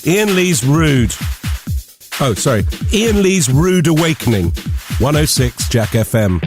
Iain Lee's Rude. Oh, sorry. Iain Lee's Rude Awakening. 106 Jack FM.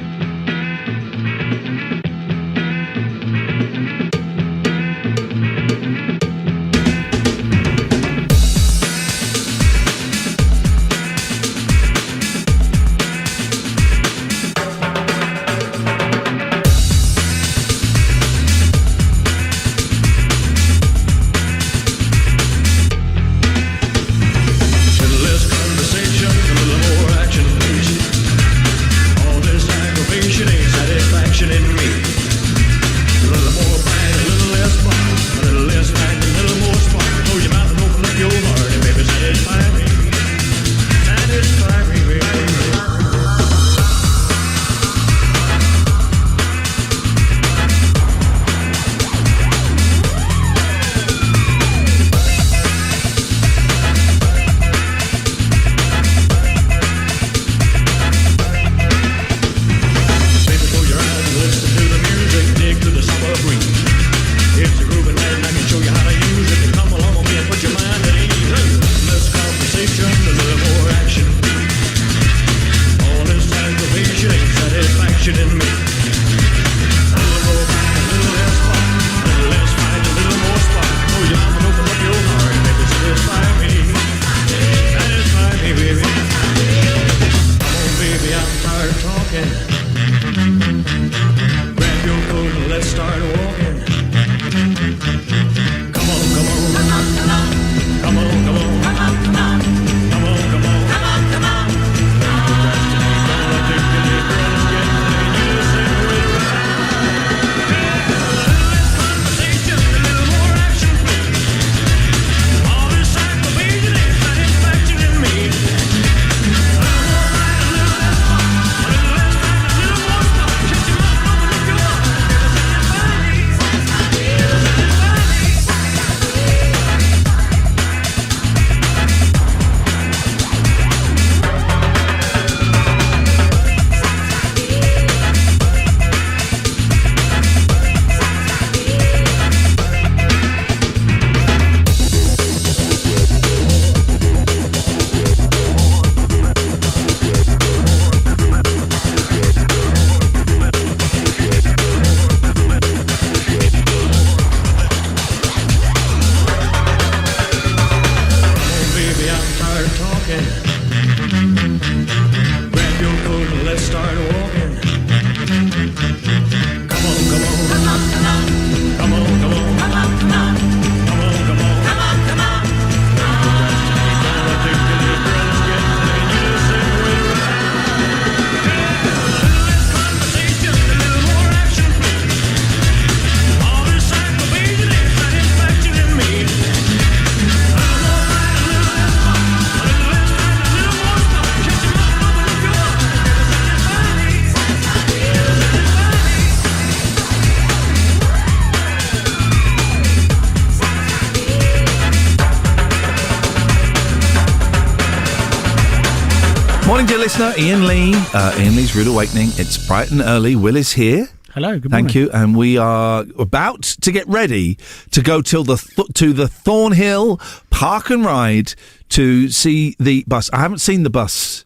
Morning, dear listener. Iain Lee. Iain Lee's Rude Awakening. It's bright and early. Will is here. Hello, good morning. Thank you. And we are about to get ready to go to the Thornhill Park and Ride to see the bus. I haven't seen the bus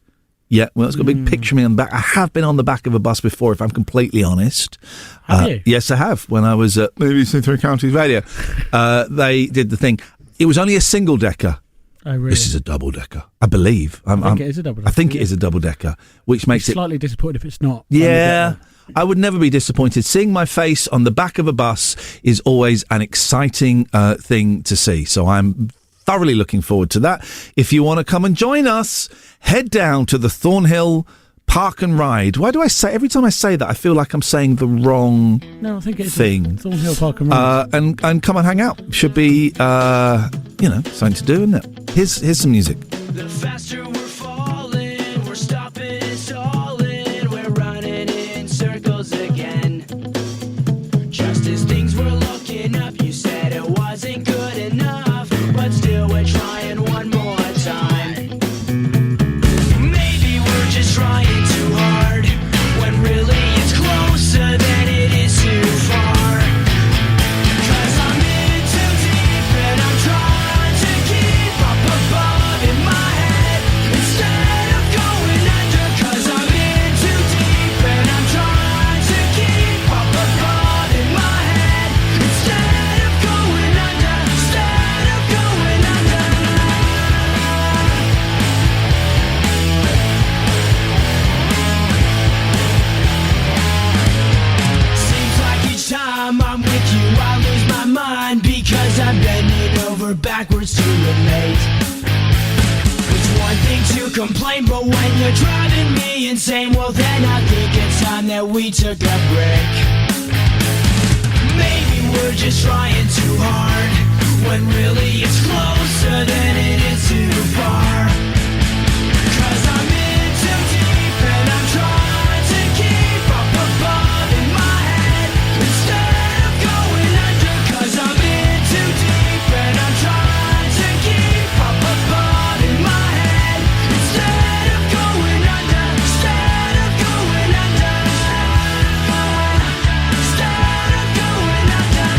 yet. Well, it's got a big picture of me on the back. I have been on the back of a bus before, if I'm completely honest. Have you? Yes, I have. When I was at BBC Three Counties Radio, they did the thing. It was only a single-decker. Oh, really? This is a double-decker, I believe. I think it is a double-decker. I think it is a double-decker, which makes it slightly disappointed if it's not. Yeah, I would never be disappointed. Seeing my face on the back of a bus is always an exciting thing to see. So I'm thoroughly looking forward to that. If you want to come and join us, head down to the Thornhill Park and Ride. Why do I say, every time I say that, I feel like I'm saying the wrong No, I think it's thing. Thornhill Park and Ride. And come and hang out. Should be, something to do, isn't it? Here's some music. The faster we're falling, we're stopping and stalling, we're running in circles again. Just as things were looking up, you said it wasn't good enough, but still we're trying one more time. Maybe we're just trying too hard, when really it's closer than it is too far. 'Cause I'm in too deep and I'm trying to keep up. backwards to admit. It's one thing to complain, but when you're driving me insane, well then I think it's time that we took a break. Maybe we're just trying too hard, when really it's closer than it is too far. 'Cause I'm in too deep and I'm trying to keep up above in my head instead of going under. 'Cause I'm in too deep and I'm trying to keep up above in my head instead of going under. Instead of going under. Instead of going under.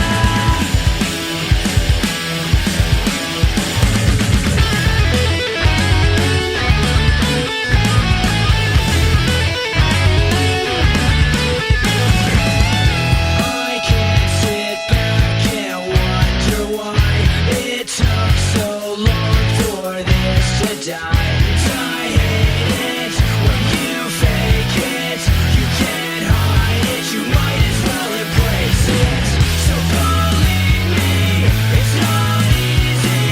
I can't sit back and wonder why it took so long for this to die. I hate it when you fake it. You can't hide it. You might as well embrace it. So believe me, it's not easy.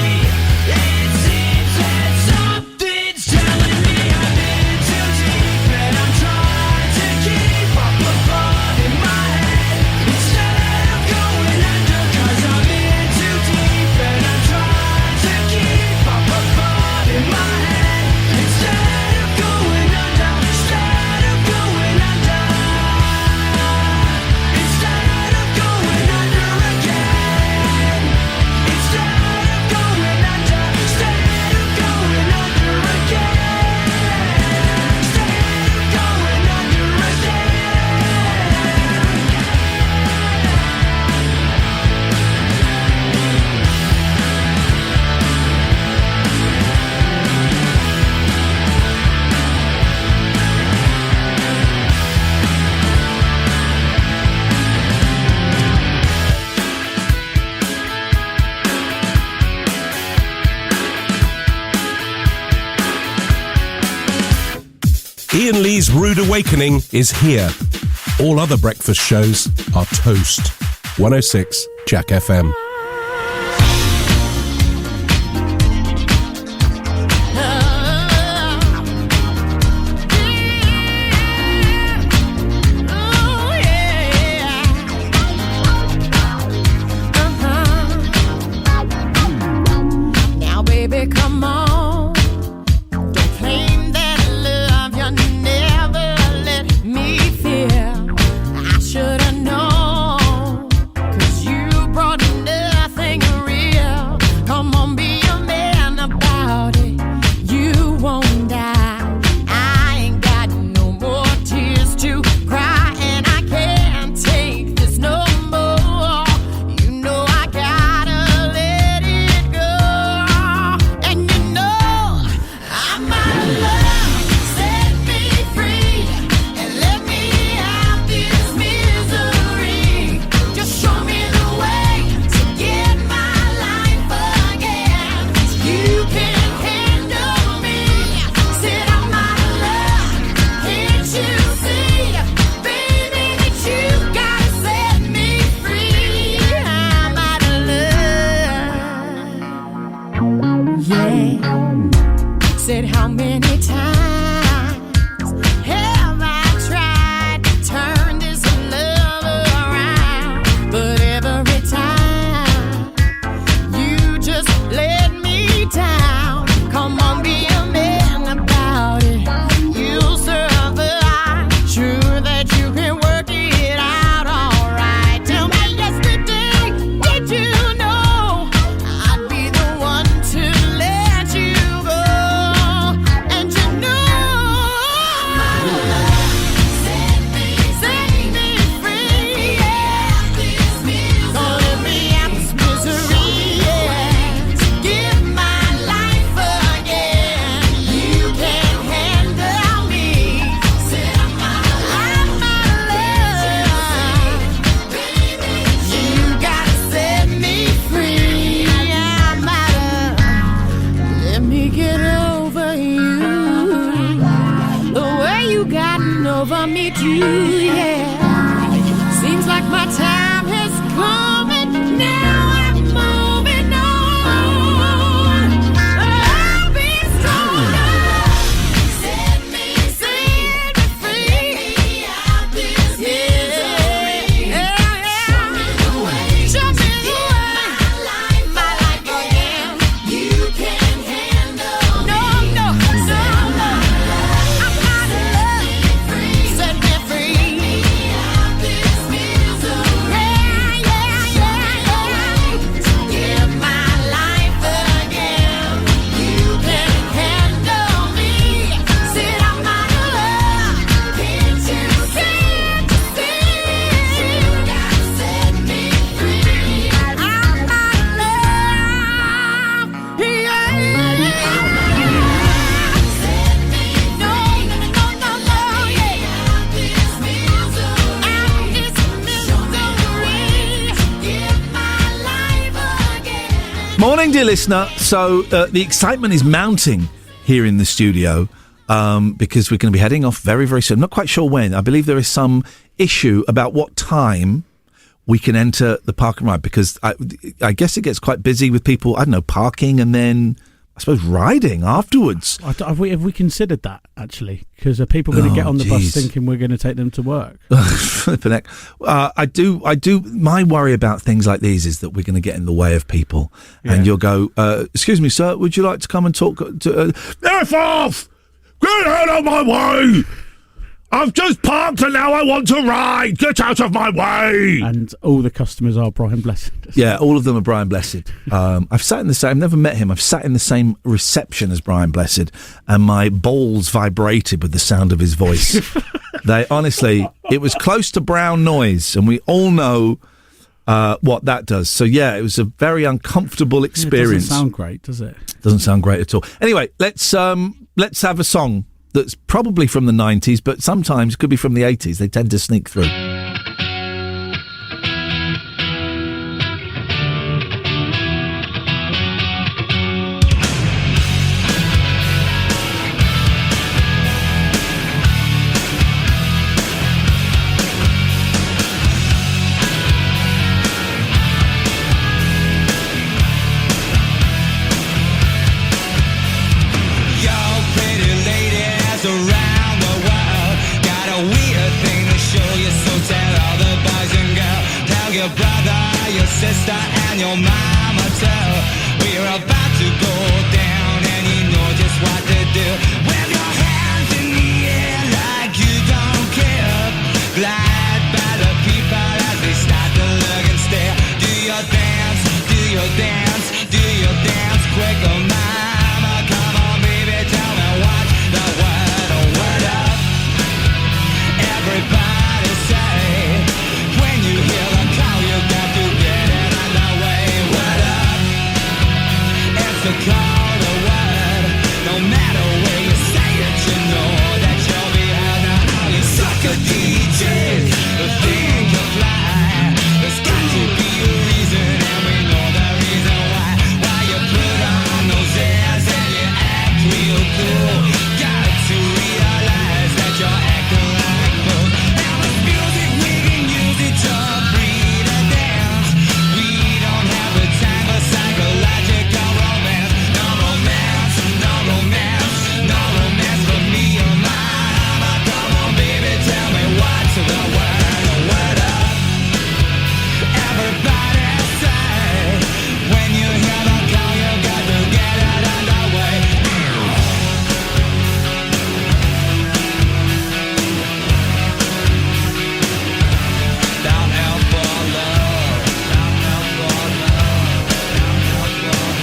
It seems that something's telling me I'm in too deep and I'm trying to keep up above in my head instead of going under. 'Cause I'm in too deep and I'm trying to keep up above in my head instead of going under. Instead of going under. Instead of going under again. Instead of going under. Instead of going under again. Instead of going under Ian Lee's Rude Awakening is here. All other breakfast shows are toast. 106 Jack FM. Now, baby, come on. Don't claim that love you never let me feel. I should have known, 'cause you brought nothing real. Come on, be a man about it. You won't die. I ain't got no more tears to cry, and I can't take this no more. You know I gotta let it go. And you know I'm out of love. Set me free and let me out this misery. Just show me the way to get my life again. You can handle me. Said I'm out of love. Can't you see, baby, that you gotta set me free? I'm out of love. Yeah. Said how many times have I tried to turn this love around? But every time you just let me down. Come on, be a man about it. You'll survive. Sure that you can work it out alright. Tell me yesterday, did you know I'd be the one to let you go? And you know I'm out of love. Set me free, yeah. Don't let me out this misery, yeah. To give my life again. You can't handle me. Said I'm out of love. You gotta set me free. I'm out of. Let me get over you. The way you gotten over me too, yeah. Seems like my time has come and now I'm moving on. dear listener, so the excitement is mounting here in the studio because we're going to be heading off very, very soon. I'm not quite sure when. I believe there is some issue about what time we can enter the park and ride, because I guess it gets quite busy with people, I don't know, parking and then, I suppose, riding afterwards. Have we considered that, actually? Because are people going to get on the bus thinking we're going to take them to work? Flipping heck. I do. My worry about things like these is that we're going to get in the way of people. Yeah. And you'll go, excuse me, sir, would you like to come and talk to... F off! Get out of my way! I've just parked and now I want to ride! Get out of my way! And all the customers are Brian Blessed. Yeah, all of them are Brian Blessed. I've sat in the same... I've never met him. I've sat in the same reception as Brian Blessed, and my balls vibrated with the sound of his voice. They honestly... It was close to brown noise, and we all know what that does. So, yeah, it was a very uncomfortable experience. It doesn't sound great, does it? Doesn't sound great at all. Anyway, let's have a song that's probably from the 90s, but sometimes could be from the 80s. They tend to sneak through. Sister and your mama tell we're about to go down, and you know just what to do. With your hands in the air like you don't care. Glide by the people as they start to look and stare. Do your dance, do your dance, do your dance quick, oh mama. Come on baby, tell me what the word up. Everybody say, when you hear the call you got to get the call, the word. No matter where you say it, you know that you'll be heard. Now all you sucker DJs who think you fly, there's got to be a reason, and we know the reason why. Why you put on those airs and you act real cool. Got to realize that you're acting like fools. Now with music we can use it to breathe and dance. We don't have the time for psychological romance. No romance for me or mama. Come on, baby, tell me what's the word up. Everybody say, when you hear the call, you got to get it underway. Down out for love, down out for love, down out for love.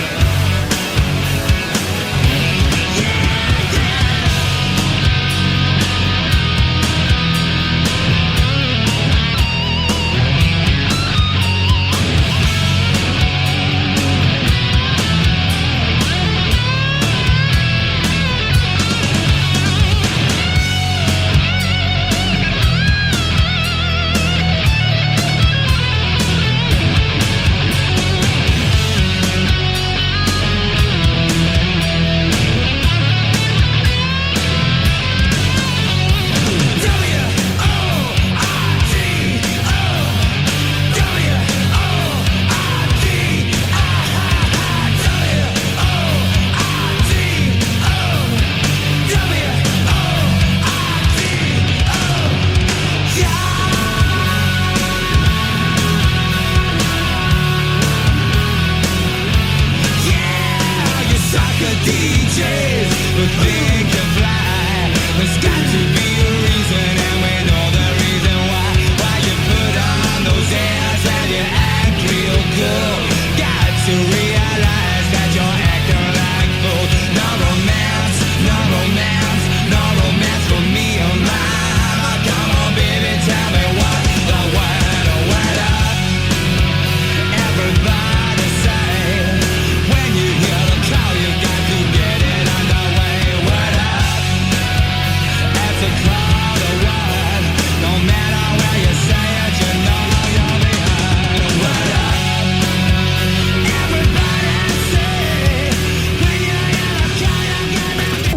Word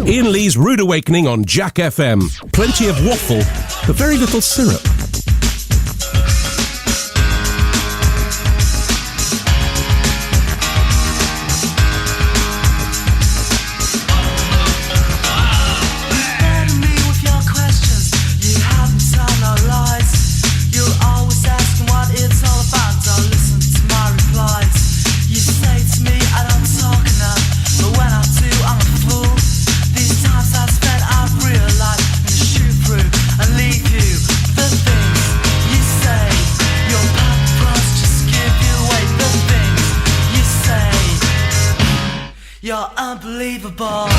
Iain Lee's Rude Awakening on Jack FM. Plenty of waffle, but very little syrup. You're unbelievable.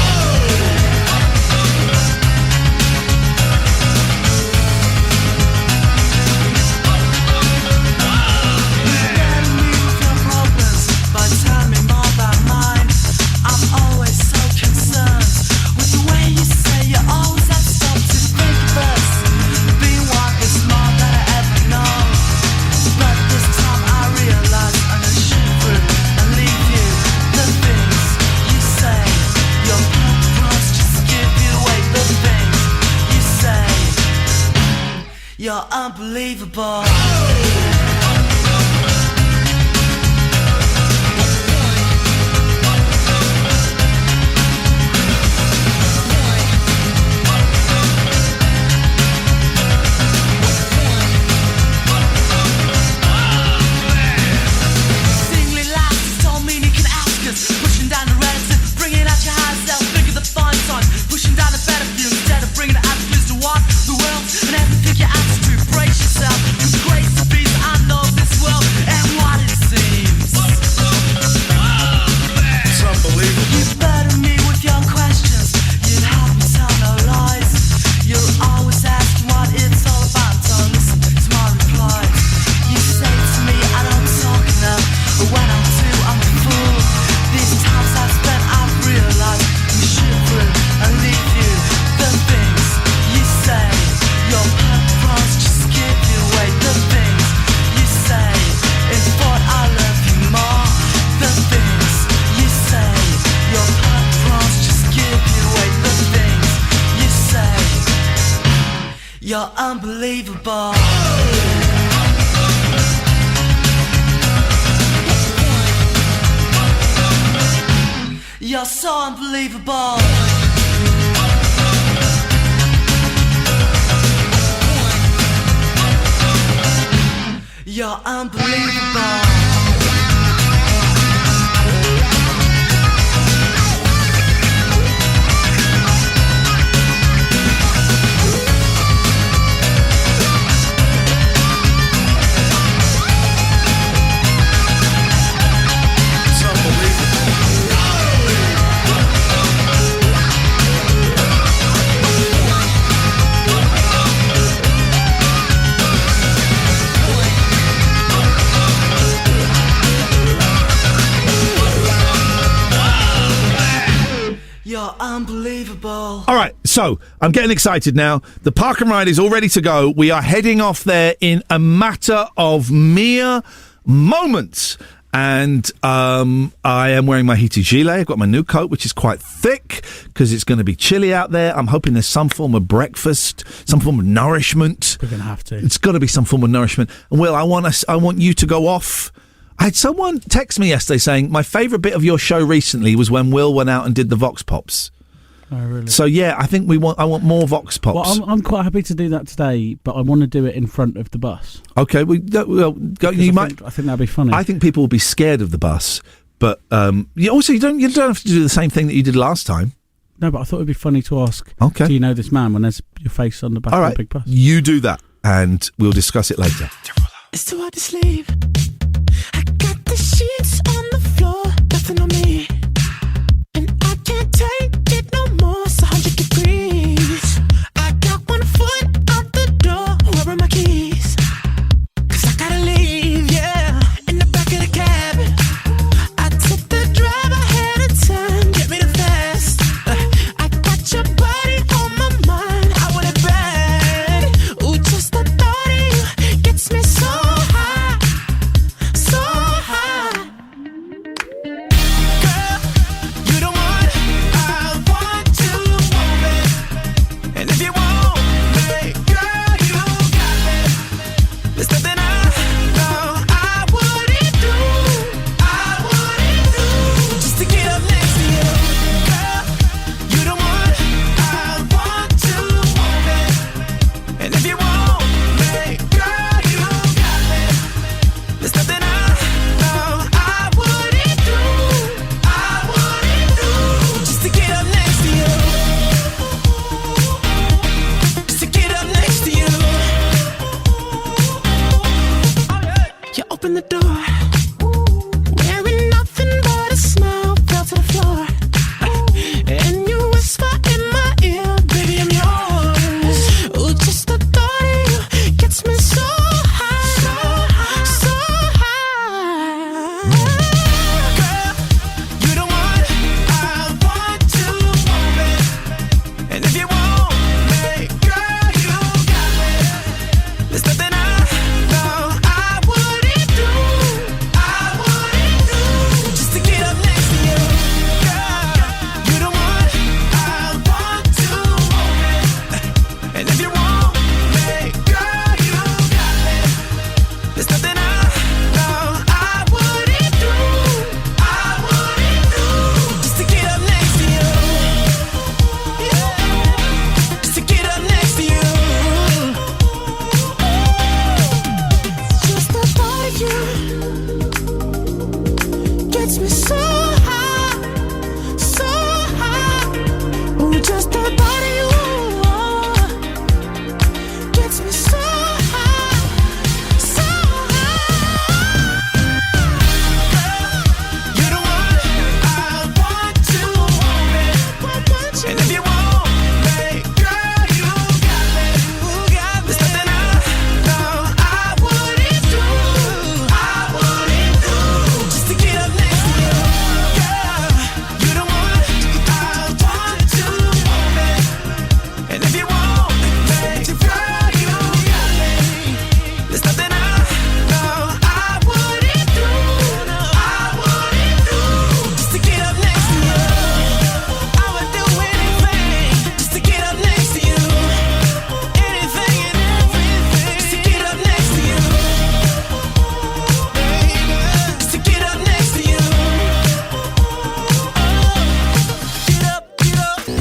You're unbelievable. You're unbelievable. You're so unbelievable. You're unbelievable. You're unbelievable. All right, so I'm getting excited now. The park and ride is all ready to go. We are heading off there in a matter of mere moments. And I am wearing my heated gilet. I've got my new coat, which is quite thick because it's going to be chilly out there. I'm hoping there's some form of breakfast, some form of nourishment. We're going to have to. It's got to be some form of nourishment. And Will, I want you to go off. I had someone text me yesterday saying my favourite bit of your show recently was when Will went out and did the Vox Pops. Oh, really? So yeah, I think I want more Vox Pops. Well, I'm quite happy to do that today, but I want to do it in front of the bus. Okay, I think that'd be funny. I think people will be scared of the bus, but you don't have to do the same thing that you did last time. No, but I thought it'd be funny to ask. Okay. Do you know this man when there's your face on the back of a big bus? You do that, and we'll discuss it later. It's too hard to sleep. I got the sheets on the floor, nothing on me. And I can't take it no more, it's 100 degrees. I got 1 foot out the door, where are my keys? 'Cause I gotta leave, yeah, in the back of the cab. I took the drive ahead of time, get me the fast. I got your body on my mind, I want it bad. Ooh, just the thought of you gets me so high.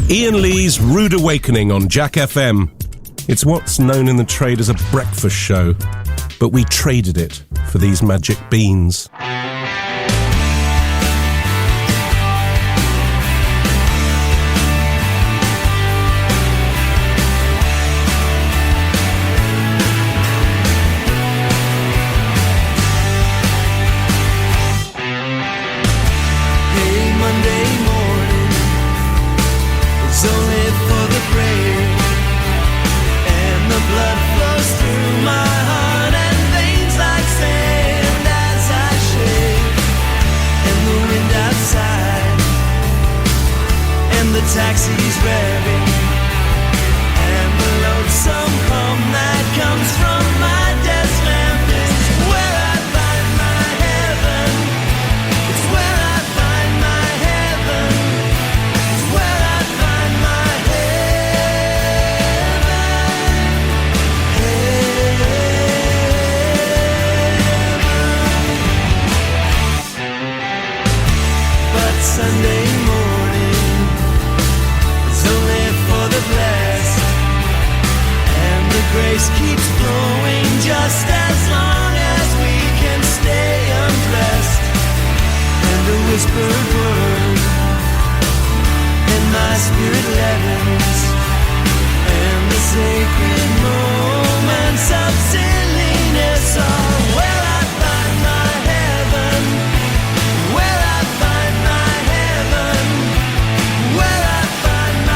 Iain Lee's Rude Awakening on Jack FM. It's what's known in the trade as a breakfast show, but we traded it for these magic beans. Taxi's revving, and the lonesome hum that comes from my desk lamp is where I find my heaven. It's where I find my heaven. It's where I find my heaven. But Sunday morning blessed, and the grace keeps flowing just as long as we can stay undressed. And a whispered word, and my spirit leavens, and the sacred moments of silliness are where I find my heaven, where I find my heaven, where I find my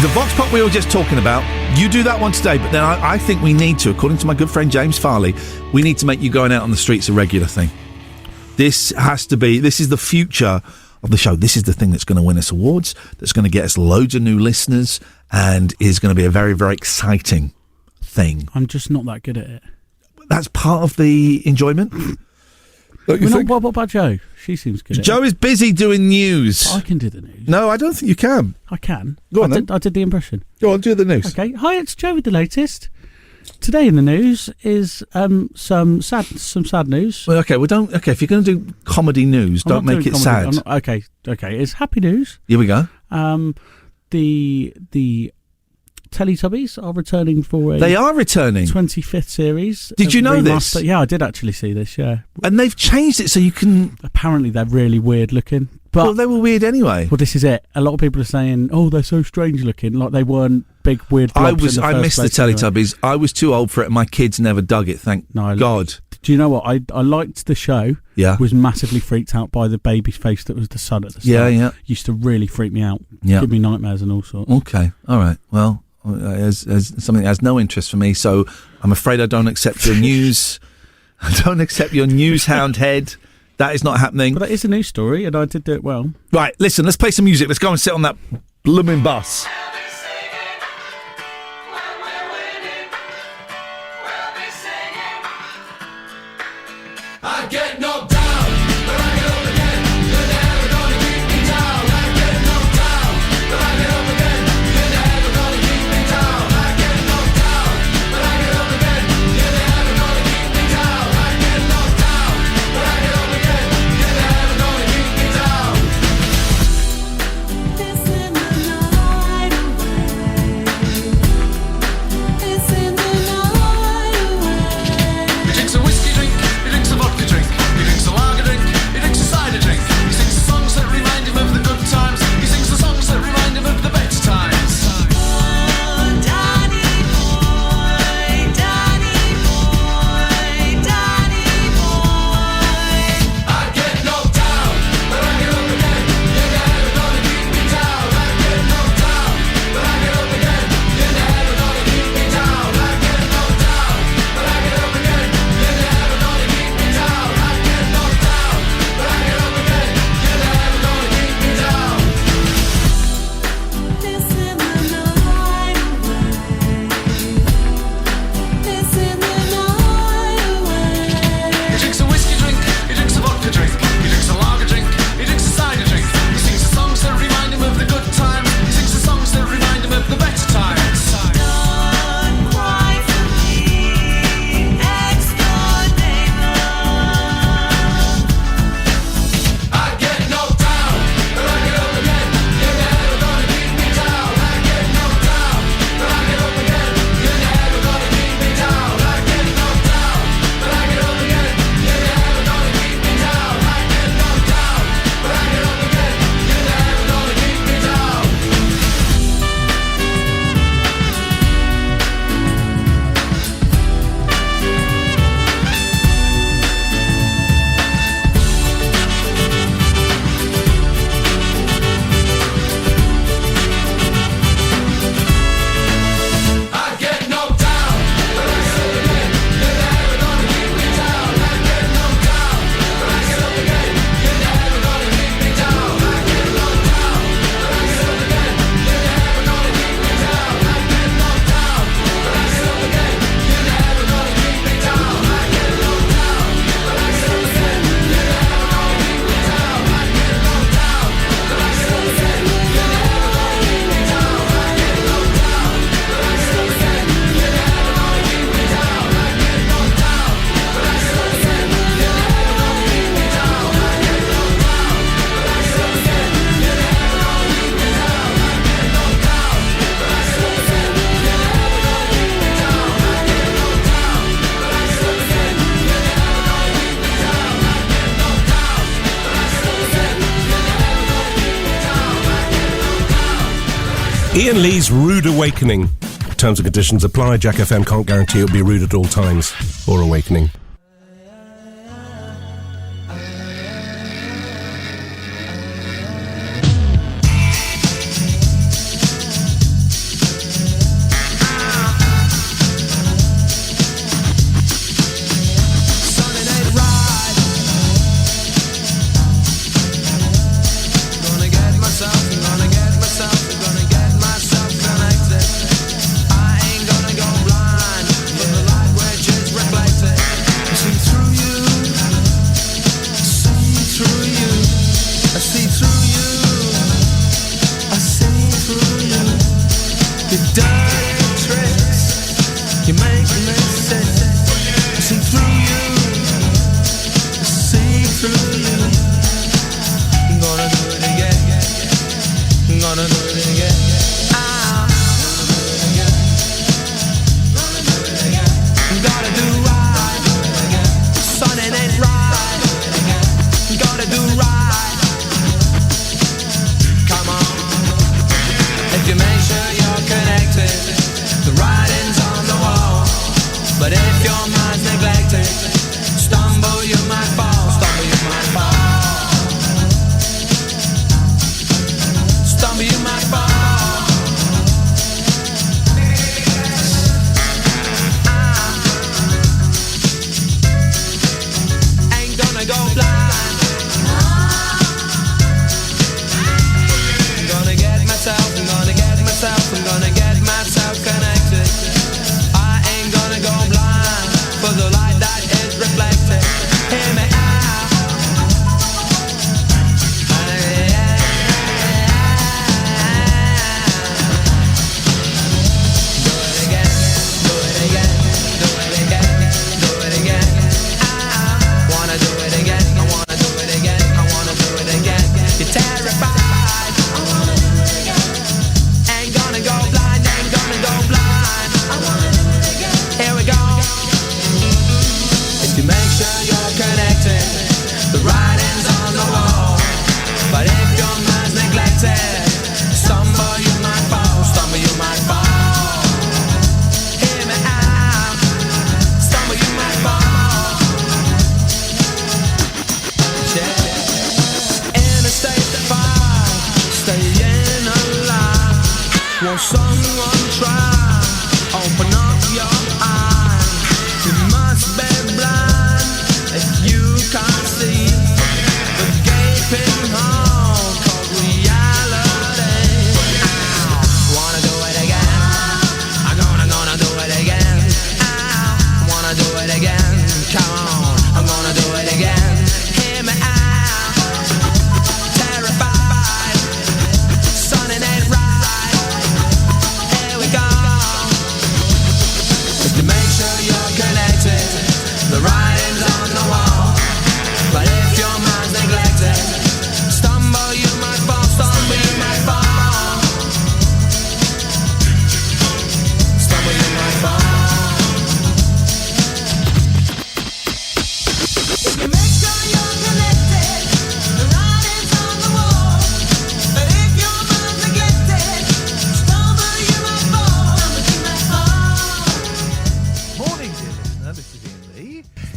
The Vox Pop we were just talking about, you do that one today, but then I think we need to, according to my good friend James Farley, we need to make you going out on the streets a regular thing. This has to be, this is the future of the show. This is the thing that's going to win us awards, that's going to get us loads of new listeners, and is going to be a very, very exciting thing. I'm just not that good at it. That's part of the enjoyment. What about Joe? She seems good at Joe it. is busy doing news. I can do the news. No, I don't think you can. I can. Go on, I did the impression. Go on, do the news. Okay. Hi, it's Joe with the latest. Today in the news is some sad news. Well, okay, if you're going to do comedy news, don't make it sad. Okay. It's happy news. Here we go. The Teletubbies are returning for a... They are returning. 25th series. Did you know this? Yeah, I did actually see this, yeah. And they've changed it so you can... Apparently they're really weird looking. But, well, they were weird anyway. Well, this is it. A lot of people are saying, oh, they're so strange looking, like they weren't big, weird blobs I missed the Teletubbies. Anyway. I was too old for it. My kids never dug it, thank God. Do you know what? I liked the show. Yeah. Was massively freaked out by the baby's face that was the sun at the start. Yeah. Used to really freak me out. Yeah. Give me nightmares and all sorts. Okay. All right. Well, as something that has no interest for me, so I'm afraid I don't accept your news. I don't accept your news hound head. That is not happening. But that is a news story, and I did do it well. Right, listen, let's play some music. Let's go and sit on that blooming bus. I get knocked down, but I get up again. Ian Lee's Rude Awakening. Terms and conditions apply. Jack FM can't guarantee it'll be rude at all times or awakening.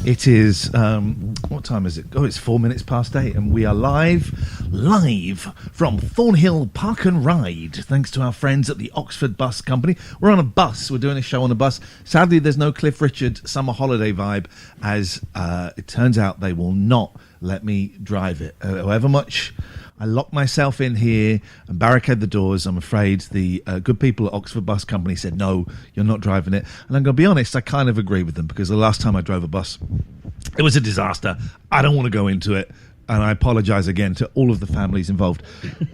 It is, what time is it? Oh, it's 4 minutes past 8, and we are live from Thornhill Park and Ride, thanks to our friends at the Oxford Bus Company. We're on a bus. We're doing a show on a bus. Sadly, there's no Cliff Richard summer holiday vibe, as it turns out they will not let me drive it. However much I lock myself in here and barricade the doors, I'm afraid the good people at Oxford Bus Company said, no, you're not driving it. And I'm going to be honest, I kind of agree with them, because the last time I drove a bus, it was a disaster. I don't want to go into it. And I apologise again to all of the families involved.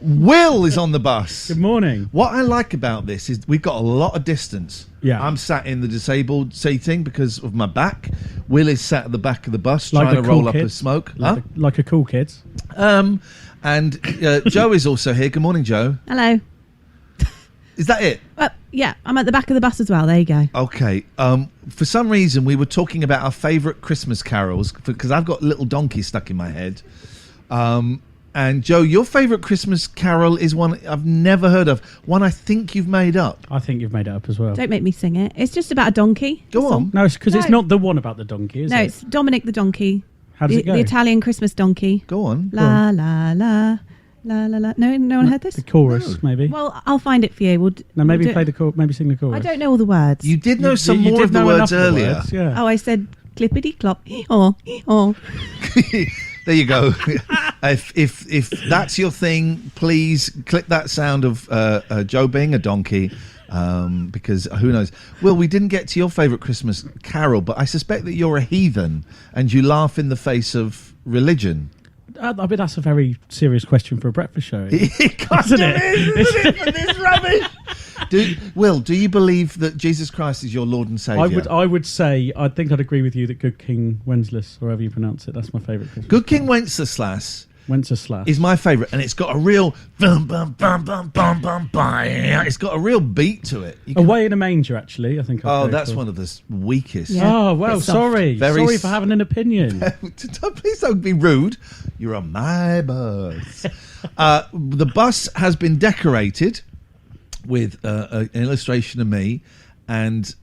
Will is on the bus. Good morning. What I like about this is we've got a lot of distance. Yeah. I'm sat in the disabled seating because of my back. Will is sat at the back of the bus Like trying a to cool roll up kid. a smoke. Like a cool kid. And Joe is also here. Good morning, Joe. Hello. Is that it? Yeah, I'm at the back of the bus as well. There you go. Okay. For some reason, we were talking about our favourite Christmas carols, because I've got Little Donkey stuck in my head. And Joe, your favourite Christmas carol is one I've never heard of. One I think you've made up. I think you've made it up as well. Don't make me sing it. It's just about a donkey. Go on. No, it's because it's No. not the one about the donkey, is it? No, it's Dominic the donkey. How does it go? The Italian Christmas donkey. Go on. La la la la la la. No one heard this. The chorus, maybe. Well, I'll find it for you. No, maybe we'll play the chorus. Maybe sing the chorus. I don't know all the words. You did know some You more did of the know words enough of the earlier. words, yeah. Oh, I said clippity clop. Oh. There you go. if that's your thing, please clip that sound of Joe being a donkey, because who knows? Well, we didn't get to your favourite Christmas carol, but I suspect that you're a heathen and you laugh in the face of religion. I mean, that's a very serious question for a breakfast show. It kind Isn't of it? is, isn't it, for this rubbish? Do you believe that Jesus Christ is your Lord and Saviour? I would say, I think I'd agree with you that Good King Wenceslas, or however you pronounce it, that's my favourite Christmas. Good King Wenceslas Wenceslas is my favourite, and it's got a real bum bum bum bum bum bum bum. It's got a real beat to it. You can- Away in a Manger, actually, I think. Oh, that's one of the weakest. Yeah. Oh, well, Bit soft. sorry. Very Sorry for having an opinion. Please don't be rude. You're on my bus. The bus has been decorated with an illustration of me, and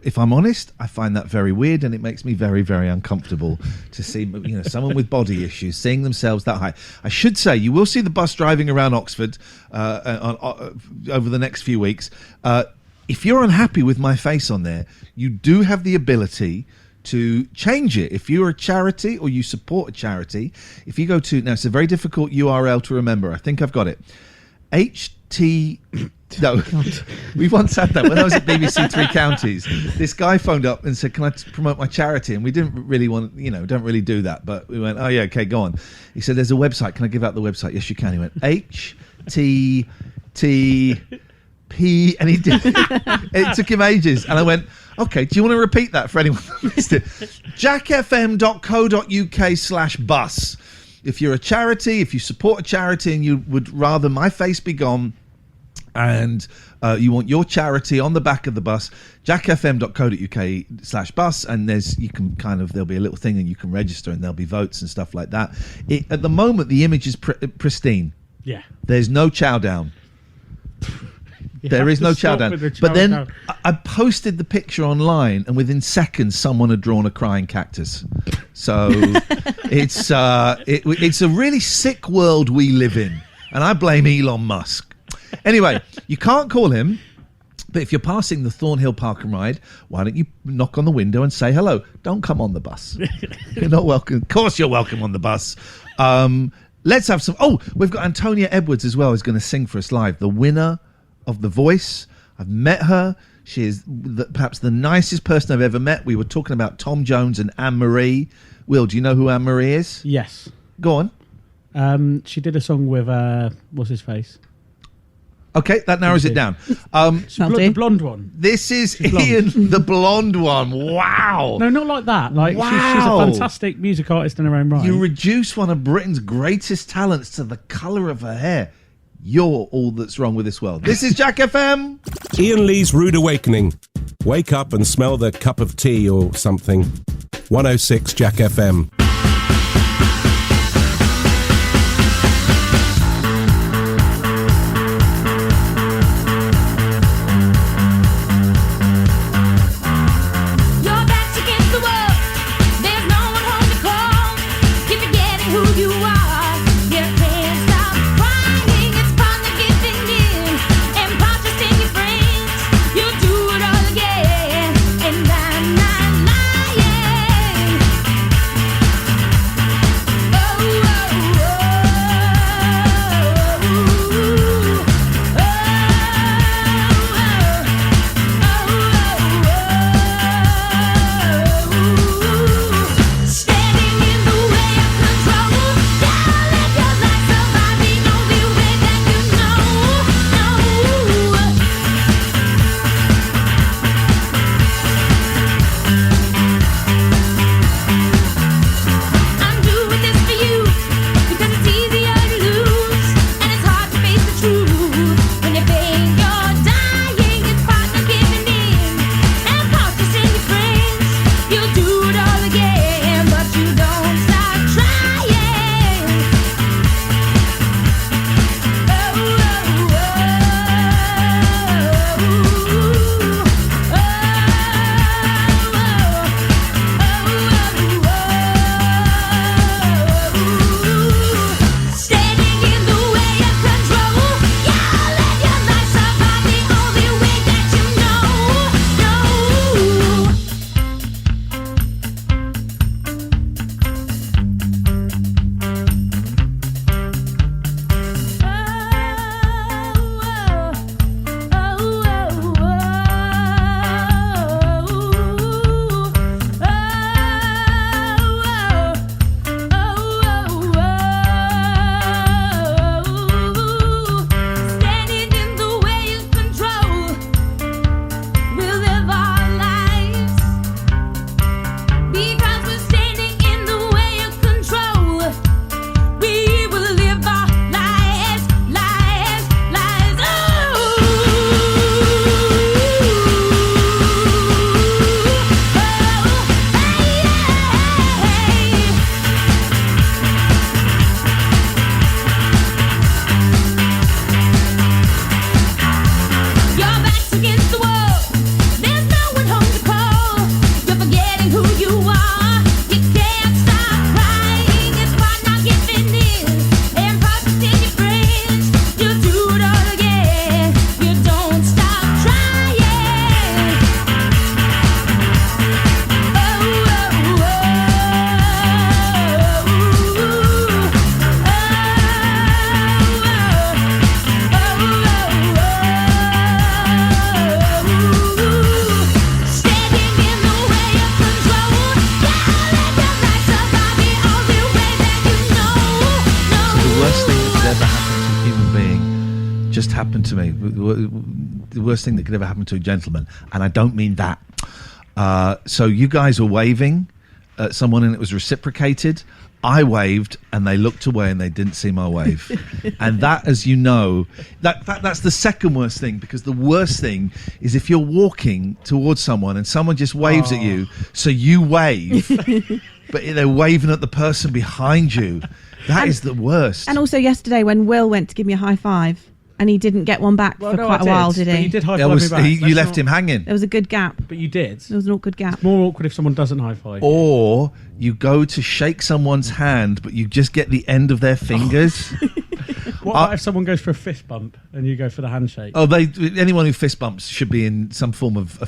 if I'm honest, I find that very weird, and it makes me very, very uncomfortable to see someone with body issues seeing themselves that high. I should say you will see the bus driving around Oxford over the next few weeks. If you're unhappy with my face on there, you do have the ability to change it. If you're a charity or you support a charity, if you go to, now it's a very difficult URL to remember. I think I've got it. No, we once had that when I was at BBC Three Counties. This guy phoned up and said, "Can I promote my charity?" And we didn't really want, don't really do that. But we went, "Oh yeah, okay, go on." He said, "There's a website. Can I give out the website?" "Yes, you can." He went, HTTP, and he did. It took him ages, and I went, "Okay, do you want to repeat that for anyone who missed it?" jackfm.co.uk/bus. If you're a charity, if you support a charity and you would rather my face be gone and you want your charity on the back of the bus, jackfm.co.uk/bus, and there'll be a little thing and you can register and there'll be votes and stuff like that. At the moment, the image is pristine. Yeah. There's no chow down. There is no chow down. But then I posted the picture online, and within seconds, someone had drawn a crying cactus. So it's a really sick world we live in, and I blame Elon Musk. Anyway, you can't call him, but if you're passing the Thornhill Park and Ride, why don't you knock on the window and say hello? Don't come on the bus. You're not welcome. Of course, you're welcome on the bus. Let's have some. Oh, we've got Antonia Edwards as well, who's going to sing for us live. The winner of The Voice. I've met her. She is perhaps the nicest person I've ever met. We were talking about Tom Jones and Anne-Marie. Will, do you know who Anne-Marie is? Yes. Go on. She did a song with, what's his face? Okay, that narrows it down. The blonde one. This is She's blonde. Iain, the blonde one. Wow. No, not like that. Like Wow. she's a fantastic music artist in her own right. You reduce one of Britain's greatest talents to the colour of her hair. You're all that's wrong with this world. This is Jack FM. Iain Lee's Rude Awakening. Wake up and smell the cup of tea or something. 106 Jack FM. Your back's against the wall. There's no one home to call. Keep forgetting who you are. You can't stop crying. It's fun to giving in and purchasing your friends. You do it all again, and I'm not lying. just happened to me. The worst thing that could ever happen to a gentleman, and I don't mean that. So you guys were waving at someone and it was reciprocated. I waved and they looked away and they didn't see my wave. And that, as you know, that's the second worst thing, because the worst thing is if you're walking towards someone and someone just waves at you, so you wave, but they're waving at the person behind you. That is the worst. And also yesterday when Will went to give me a high five and he didn't get one back for quite a while, did he? But you did high five me back. You left him hanging. There was a good gap. But you did. There was an awkward gap. It's more awkward if someone doesn't high five. Or you go to shake someone's hand, but you just get the end of their fingers. What about if someone goes for a fist bump and you go for the handshake? Oh, anyone who fist bumps should be in some form of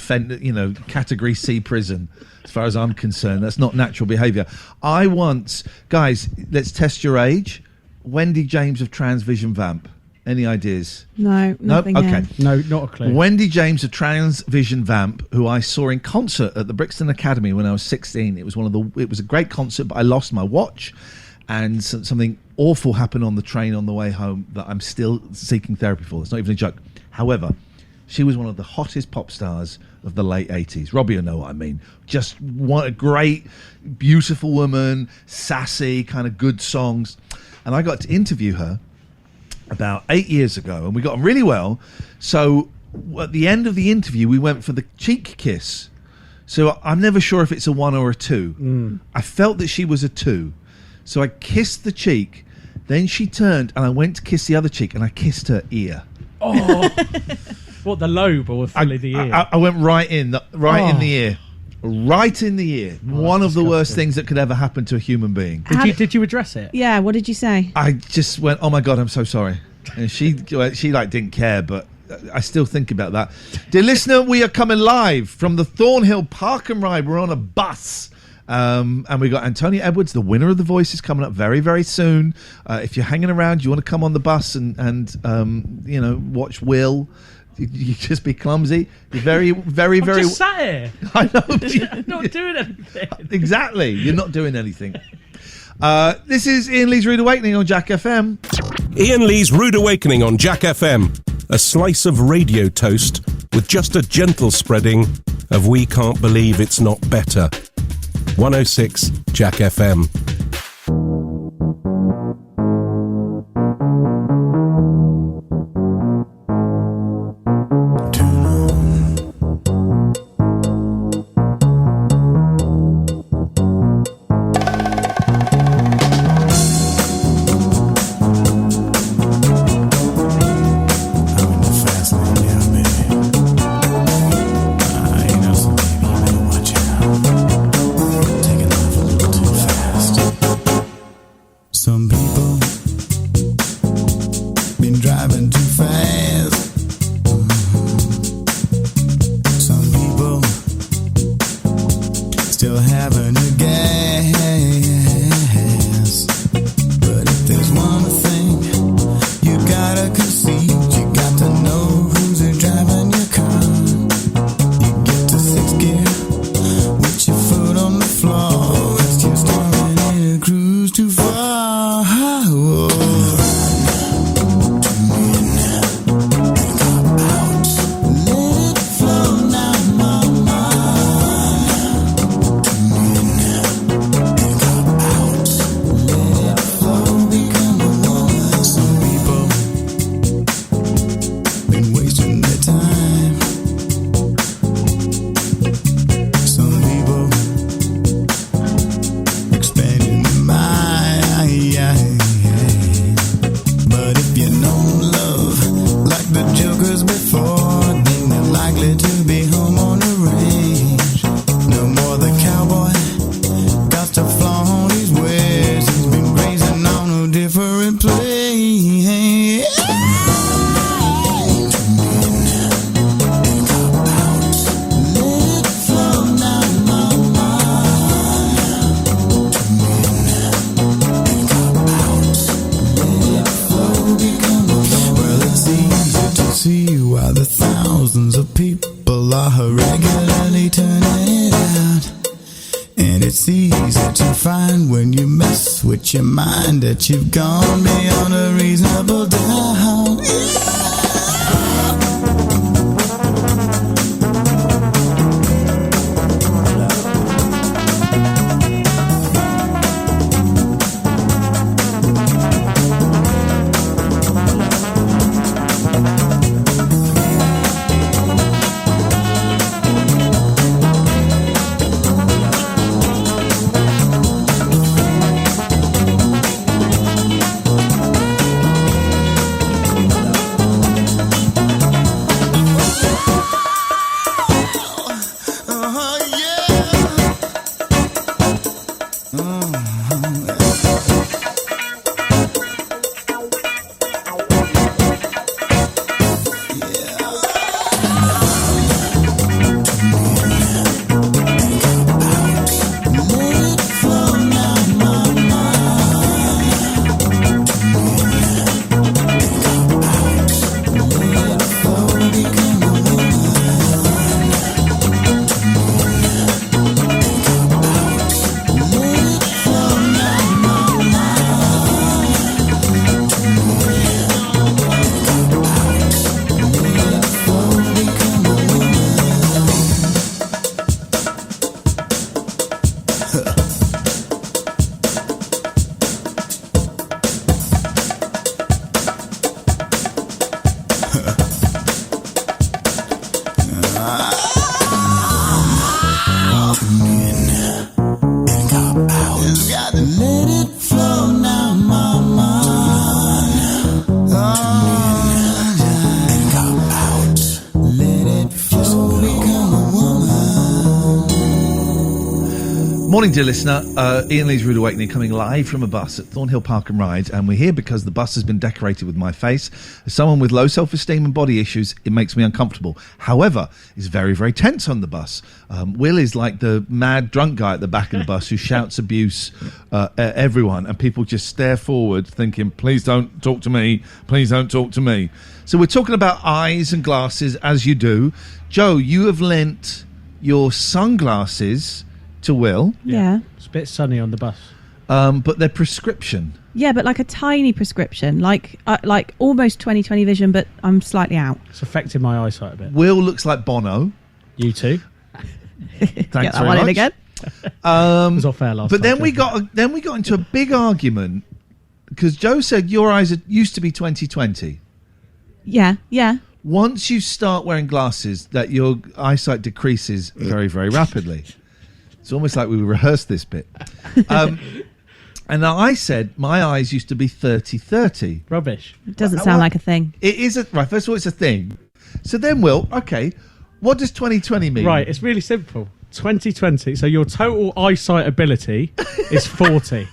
category C prison, as far as I'm concerned. That's not natural behaviour. Guys, let's test your age. Wendy James of Transvision Vamp. Any ideas? No, nothing. Nope? Okay. No, not a clue. Wendy James of Transvision Vamp, who I saw in concert at the Brixton Academy when I was 16. It was a great concert, but I lost my watch, and something awful happened on the train on the way home that I'm still seeking therapy for. It's not even a joke. However, she was one of the hottest pop stars of the late 80s. Robbie, you know what I mean. Just a great, beautiful woman, sassy, kind of good songs. And I got to interview her about 8 years ago, and we got on really well. So at the end of the interview, we went for the cheek kiss. So I'm never sure if it's a 1 or a 2. I felt that she was a 2. So I kissed the cheek, then she turned and I went to kiss the other cheek and I kissed her ear. Oh, what, the lobe or fully the ear? I went right in the ear. Right in the ear. One of the worst things that could ever happen to a human being. Did you address it? Yeah, what did you say? I just went, oh my God, I'm so sorry. And she didn't care, but I still think about that. Dear listener, we are coming live from the Thornhill Park and Ride. We're on a bus. And we got Antonia Edwards, the winner of The Voice, is coming up very, very soon. If you're hanging around, you want to come on the bus and watch Will. You just be clumsy. You're very, very, I'm very. Just sat here. I know. Not doing anything. Exactly. You're not doing anything. This is Iain Lee's Rude Awakening on Jack FM. Iain Lee's Rude Awakening on Jack FM. A slice of radio toast with just a gentle spreading of We Can't Believe It's Not Better. 106 Jack FM. Your mind that you've gone beyond a reasonable doubt. Yeah. Morning, dear listener. Ian Lee's Rude Awakening coming live from a bus at Thornhill Park and Ride, and we're here because the bus has been decorated with my face. As someone with low self-esteem and body issues, it makes me uncomfortable. However, it's very, very tense on the bus. Will is like the mad drunk guy at the back of the bus who shouts abuse at everyone, and people just stare forward thinking, please don't talk to me, please don't talk to me. So we're talking about eyes and glasses, as you do. Joe, you have lent your sunglasses to Will. Yeah. It's a bit sunny on the bus. But they're prescription. Yeah, but like a tiny prescription, like almost 20/20 vision, but I'm slightly out. It's affecting my eyesight a bit. Will looks like Bono. You too. Thanks Get that very one in much. again. It was off air last But time. then we got into a big argument because Joe said your eyes used to be 20/20. Yeah, yeah. Once you start wearing glasses, that your eyesight decreases very, very rapidly. It's almost like we rehearsed this bit. And now I said my eyes used to be 30/30. Rubbish. It doesn't sound like a thing. It is right. First of all, it's a thing. So then, Will, okay, what does 20/20 mean? Right, it's really simple. 20/20. So your total eyesight ability is 40.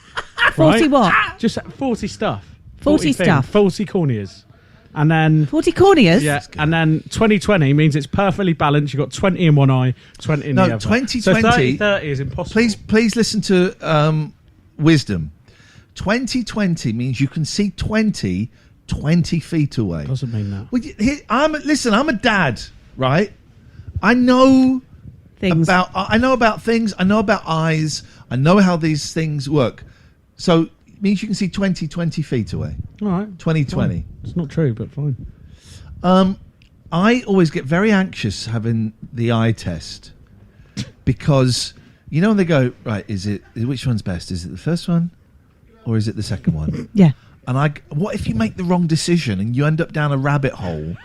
40 right? what? Just 40 stuff. 40 stuff. 40 corneas. And then 40 corneas? yeah, and then 20/20 means it's perfectly balanced. You've got 20 in one eye, 20 in the other. 20/20 So 30/30 is impossible. Please listen to wisdom. 20/20 means you can see 20 feet away. Doesn't mean that. Well, listen, I'm a dad, right? I know Things. I know about things. I know about eyes. I know how these things work. So it means you can see 20 feet away. All right. 20/20. Fine. It's not true, but fine. I always get very anxious having the eye test because you know when they go, right, which one's best? Is it the first one or is it the second one? Yeah. And what if you make the wrong decision and you end up down a rabbit hole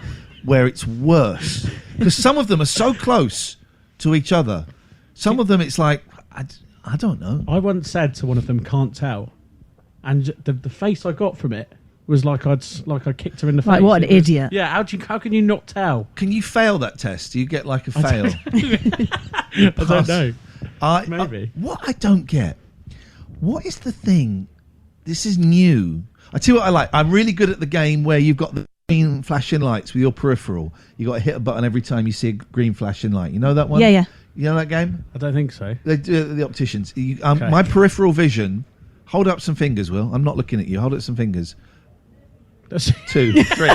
where it's worse? Because some of them are so close to each other. Some of them it's like, I don't know. I once said to one of them, "Can't tell," and the face I got from it was like I kicked her in the face. Like, what an It was- idiot. Yeah, how can you not tell? Can you fail that test? Do you get like a fail? I don't know. Maybe. What I don't get, what is the thing? This is new. I tell you what I like. I'm really good at the game where you've got the green flashing lights with your peripheral. You got to hit a button every time you see a green flashing light. You know that one? Yeah, yeah. You know that game? I don't think so. They do it at the opticians. Okay. My peripheral vision. Hold up some fingers, Will. I'm not looking at you. Hold up some fingers. 2, 3.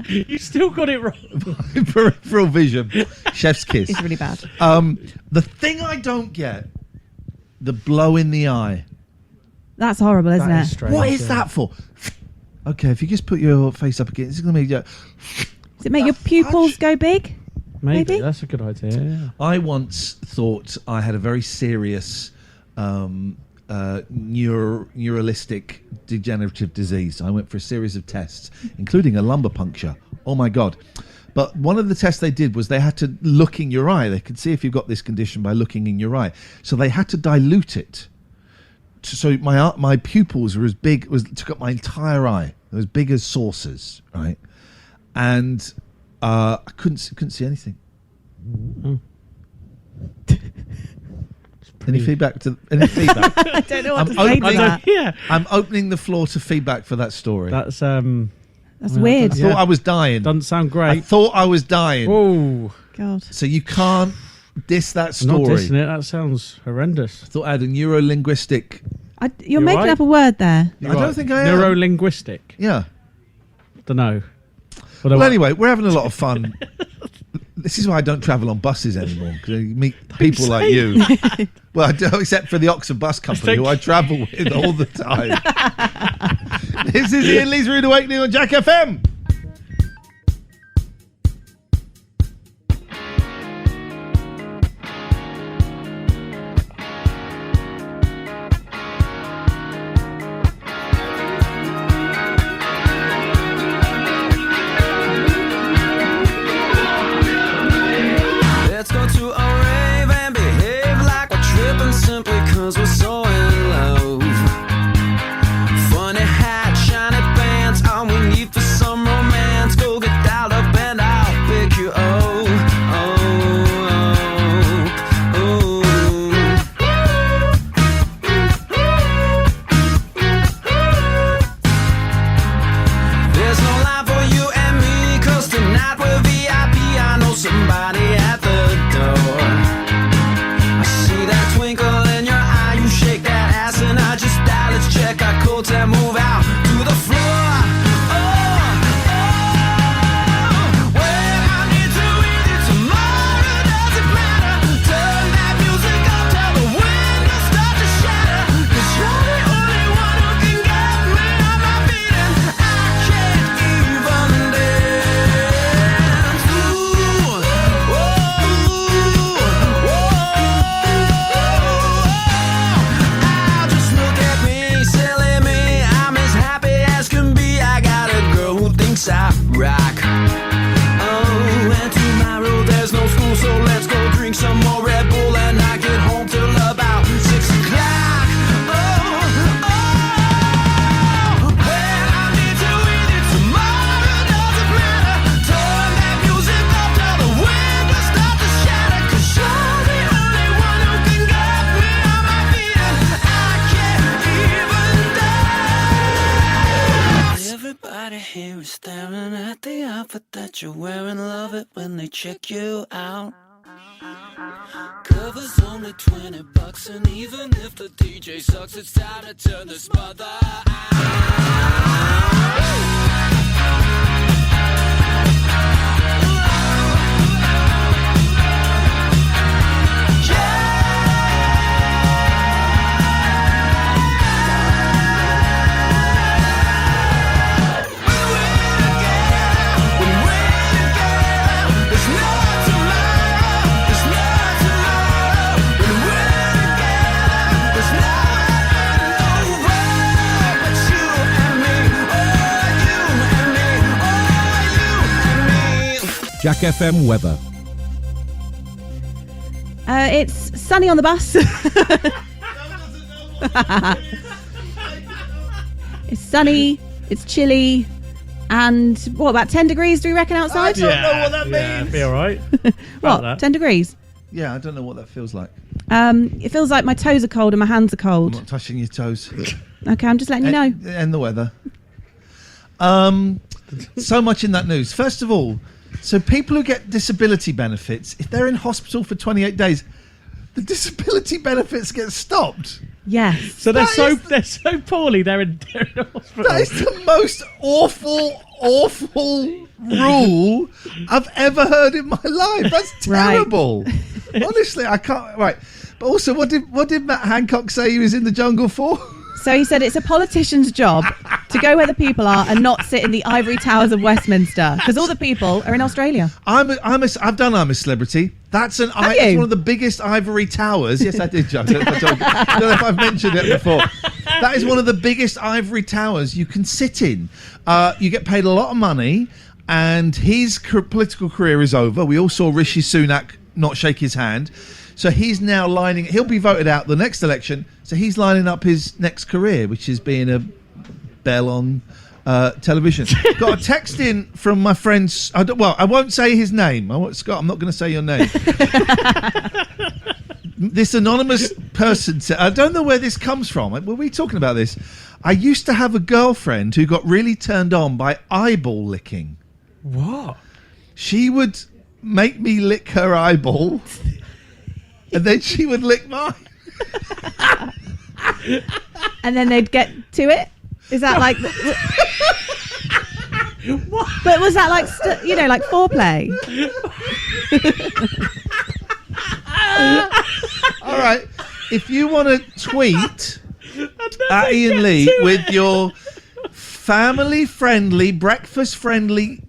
You still got it wrong. Peripheral vision. Chef's kiss. It's really bad. The thing I don't get, the blow in the eye. That's horrible, isn't That it? is strange. What is yeah. that for? Okay, if you just put your face up again, it's going to be... Does it make your pupils go big? Maybe Maybe? that's a good idea. Yeah. I once thought I had a very serious neuralistic degenerative disease. I went for a series of tests, including a lumbar puncture. Oh my God. But one of the tests they did was they had to look in your eye. They could see if you've got this condition by looking in your eye. So they had to dilute it. So my pupils were as big, took up my entire eye. They were as big as saucers, right? And I couldn't see anything. Oh. Any feedback? Any feedback? I don't know what to say to that. Yeah, I'm opening the floor to feedback for that story. that's That's weird. I thought I was dying. doesn't sound I great. thought I was dying. Oh, God. So you can't diss that not story. dissing it. That sounds horrendous. I thought I had a neuro-linguistic... You're You're making right. up a word there. I don't think I am. Neuro-linguistic. Yeah. Don't know. Well, anyway, we're having a lot of fun. This is why I don't travel on buses anymore, because you meet people say like you. Well, I do, except for the Oxford Bus Company, who I travel with all the time. This is Ian Lee's Rude Awakening on Jack FM. Let's go to a rave and behave like we're tripping simply cause we're so in love. Funny hat, shiny pants, all we need for some move out to the floor. I rock. Oh, and tomorrow there's no school, so let's go drink some more Red Bull and not get home till about 6 o'clock. When I meet you with you tomorrow, doesn't matter. Turn that music up till the windows start to shatter. 'Cause you're the only one who can get me on my feet, and I can't even dance. Everybody here is staring at the outfit that you're wearing. Love it when they check you out. Cover's only $20, and even if the DJ sucks, it's time to turn this mother out. Jack FM weather. It's sunny on the bus. It's sunny, it's chilly, and what, about 10 degrees do we reckon outside? I don't know what that means. Be all right. What, 10 degrees? Yeah, I don't know what that feels like. It feels like my toes are cold and my hands are I'm cold. not touching your toes. Okay, I'm just letting you know. And the weather. So much in that news. First of all, so people who get disability benefits, if they're in hospital for 28 days, the disability benefits get stopped. Yes. So they're so poorly. They're in the hospital. That is the most awful rule I've ever heard in my life. That's terrible. Right. Honestly, I can't. Right, but also, what did Matt Hancock say he was in the jungle for? So he said it's a politician's job to go where the people are and not sit in the ivory towers of Westminster, because all the people are in Australia. I've done I'm a Celebrity. That's it's one of the biggest ivory towers. Yes, I did, John. I don't know if I've mentioned it before. That is one of the biggest ivory towers you can sit in. You get paid a lot of money, and his political career is over. We all saw Rishi Sunak not shake his hand. So he's now he'll be voted out the next election, so he's lining up his next career, which is being a bell on television. Got a text in from my friend, I won't say his name. Scott, I'm not going to say your name. This anonymous person said, I don't know where this comes from. Were we talking about this? I used to have a girlfriend who got really turned on by eyeball licking. What? She would make me lick her eyeball, and then she would lick mine. And then they'd get to it? Is that like... What? But was that like, like foreplay? All right. If you want to tweet at Iain Lee with your family-friendly, breakfast-friendly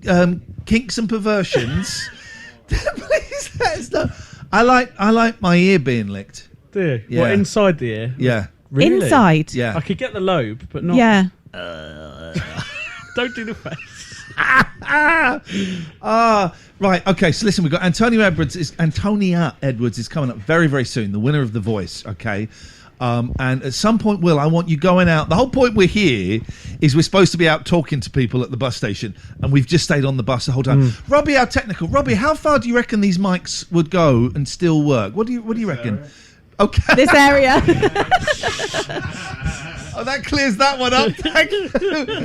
kinks and perversions, then please let us know. I like my ear being licked. Do you? Yeah. What, inside the ear? Yeah. Really? Inside? Yeah. I could get the lobe, but not... Yeah. Don't do the face. Right. Okay. So listen, we've got Antonia Edwards is coming up very, very soon. The winner of The Voice. Okay. And at some point, Will, I want you going out. The whole point we're here is we're supposed to be out talking to people at the bus station, and we've just stayed on the bus the whole time. Robbie, our technical. Robbie, how far do you reckon these mics would go and still work? What do you reckon? Okay. This area. Oh, that clears that one up. Thank you.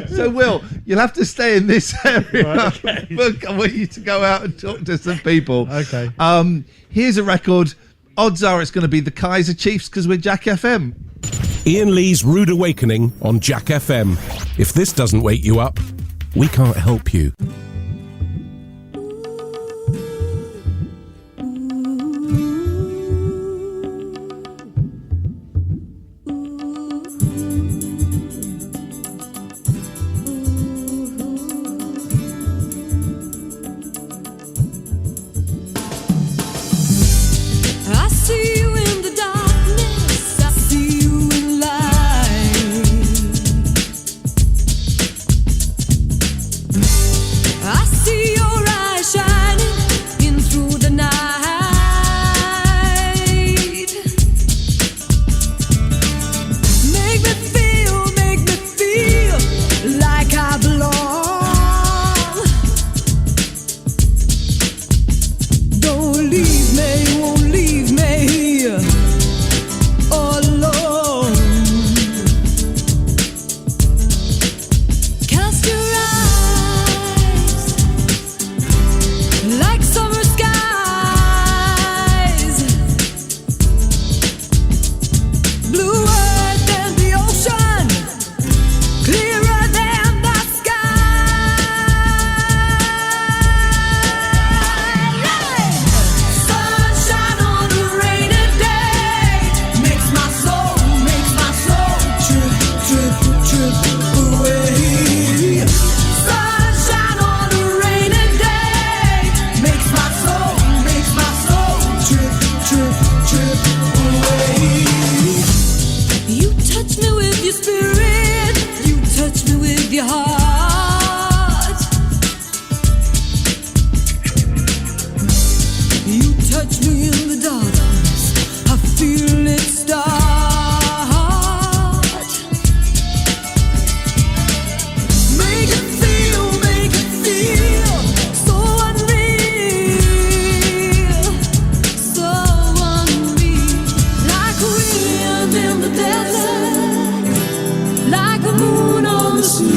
So, Will, you'll have to stay in this area. Right, okay. Look, I want you to go out and talk to some people. Okay. Here's a record. Odds are it's going to be the Kaiser Chiefs because we're Jack FM. Iain Lee's Rude Awakening on Jack FM. If this doesn't wake you up, we can't help you. I see you in the darkness, I see you in light. I see your eyes shining in through the night. Make me feel like I belong. Don't leave me, won't leave me here all alone. Cast your eyes like summer skies, bluer than the ocean, clearer than the sky. Sunshine on a rainy day makes my soul trip, trip, trip away. Sunshine on a rainy day makes my soul trip, trip, trip away. You touch me with your spirit, you touch me with your heart. You touch me in the darkness, I feel it start. Make it feel so unreal, so unreal. Like a wind in the desert, like a moon on the sea.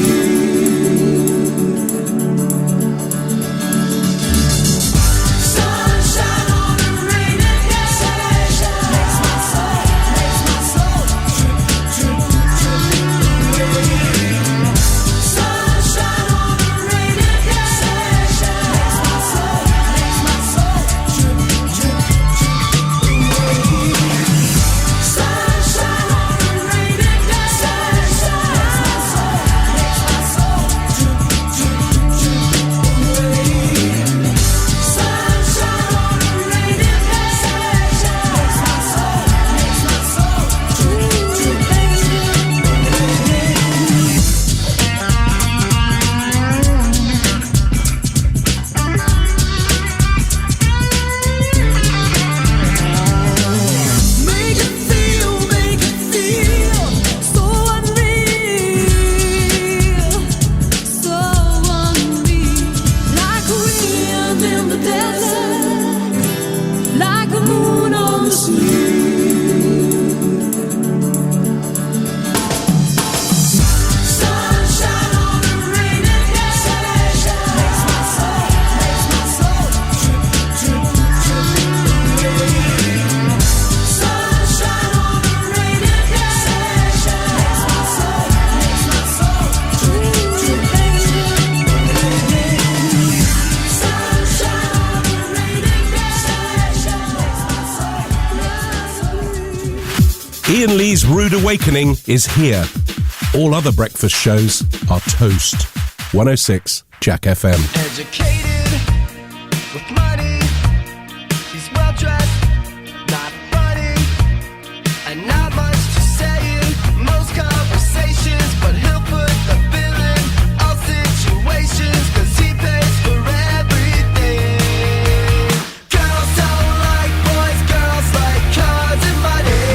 Sunshine on a rainy day makes my soul trip, trip, trip away. Sunshine on a rainy day makes my soul trip, trip, trip away. Sunshine on a rainy day makes my soul trip, trip, trip away. Sunshine on a rainy day makes my soul trip, trip Make it feel so unreal, so unreal. Like a wind in the desert, like a moon on the sea. Sunshine on a rainy day makes my soul trip, trip, trip away. Sunshine on a rainy day makes my soul trip, trip away. Sunshine on a rainy day makes my soul. Iain Lee's Rude Awakening is here. All other breakfast shows are toast. 106 Jack FM. Educated with money, he's well dressed, not funny, and not much to say in most conversations. But he'll put the bill in all situations, 'cause he pays for everything. Girls don't like boys, girls like cars and money.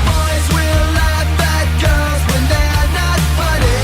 Boys will laugh at girls when they're not funny.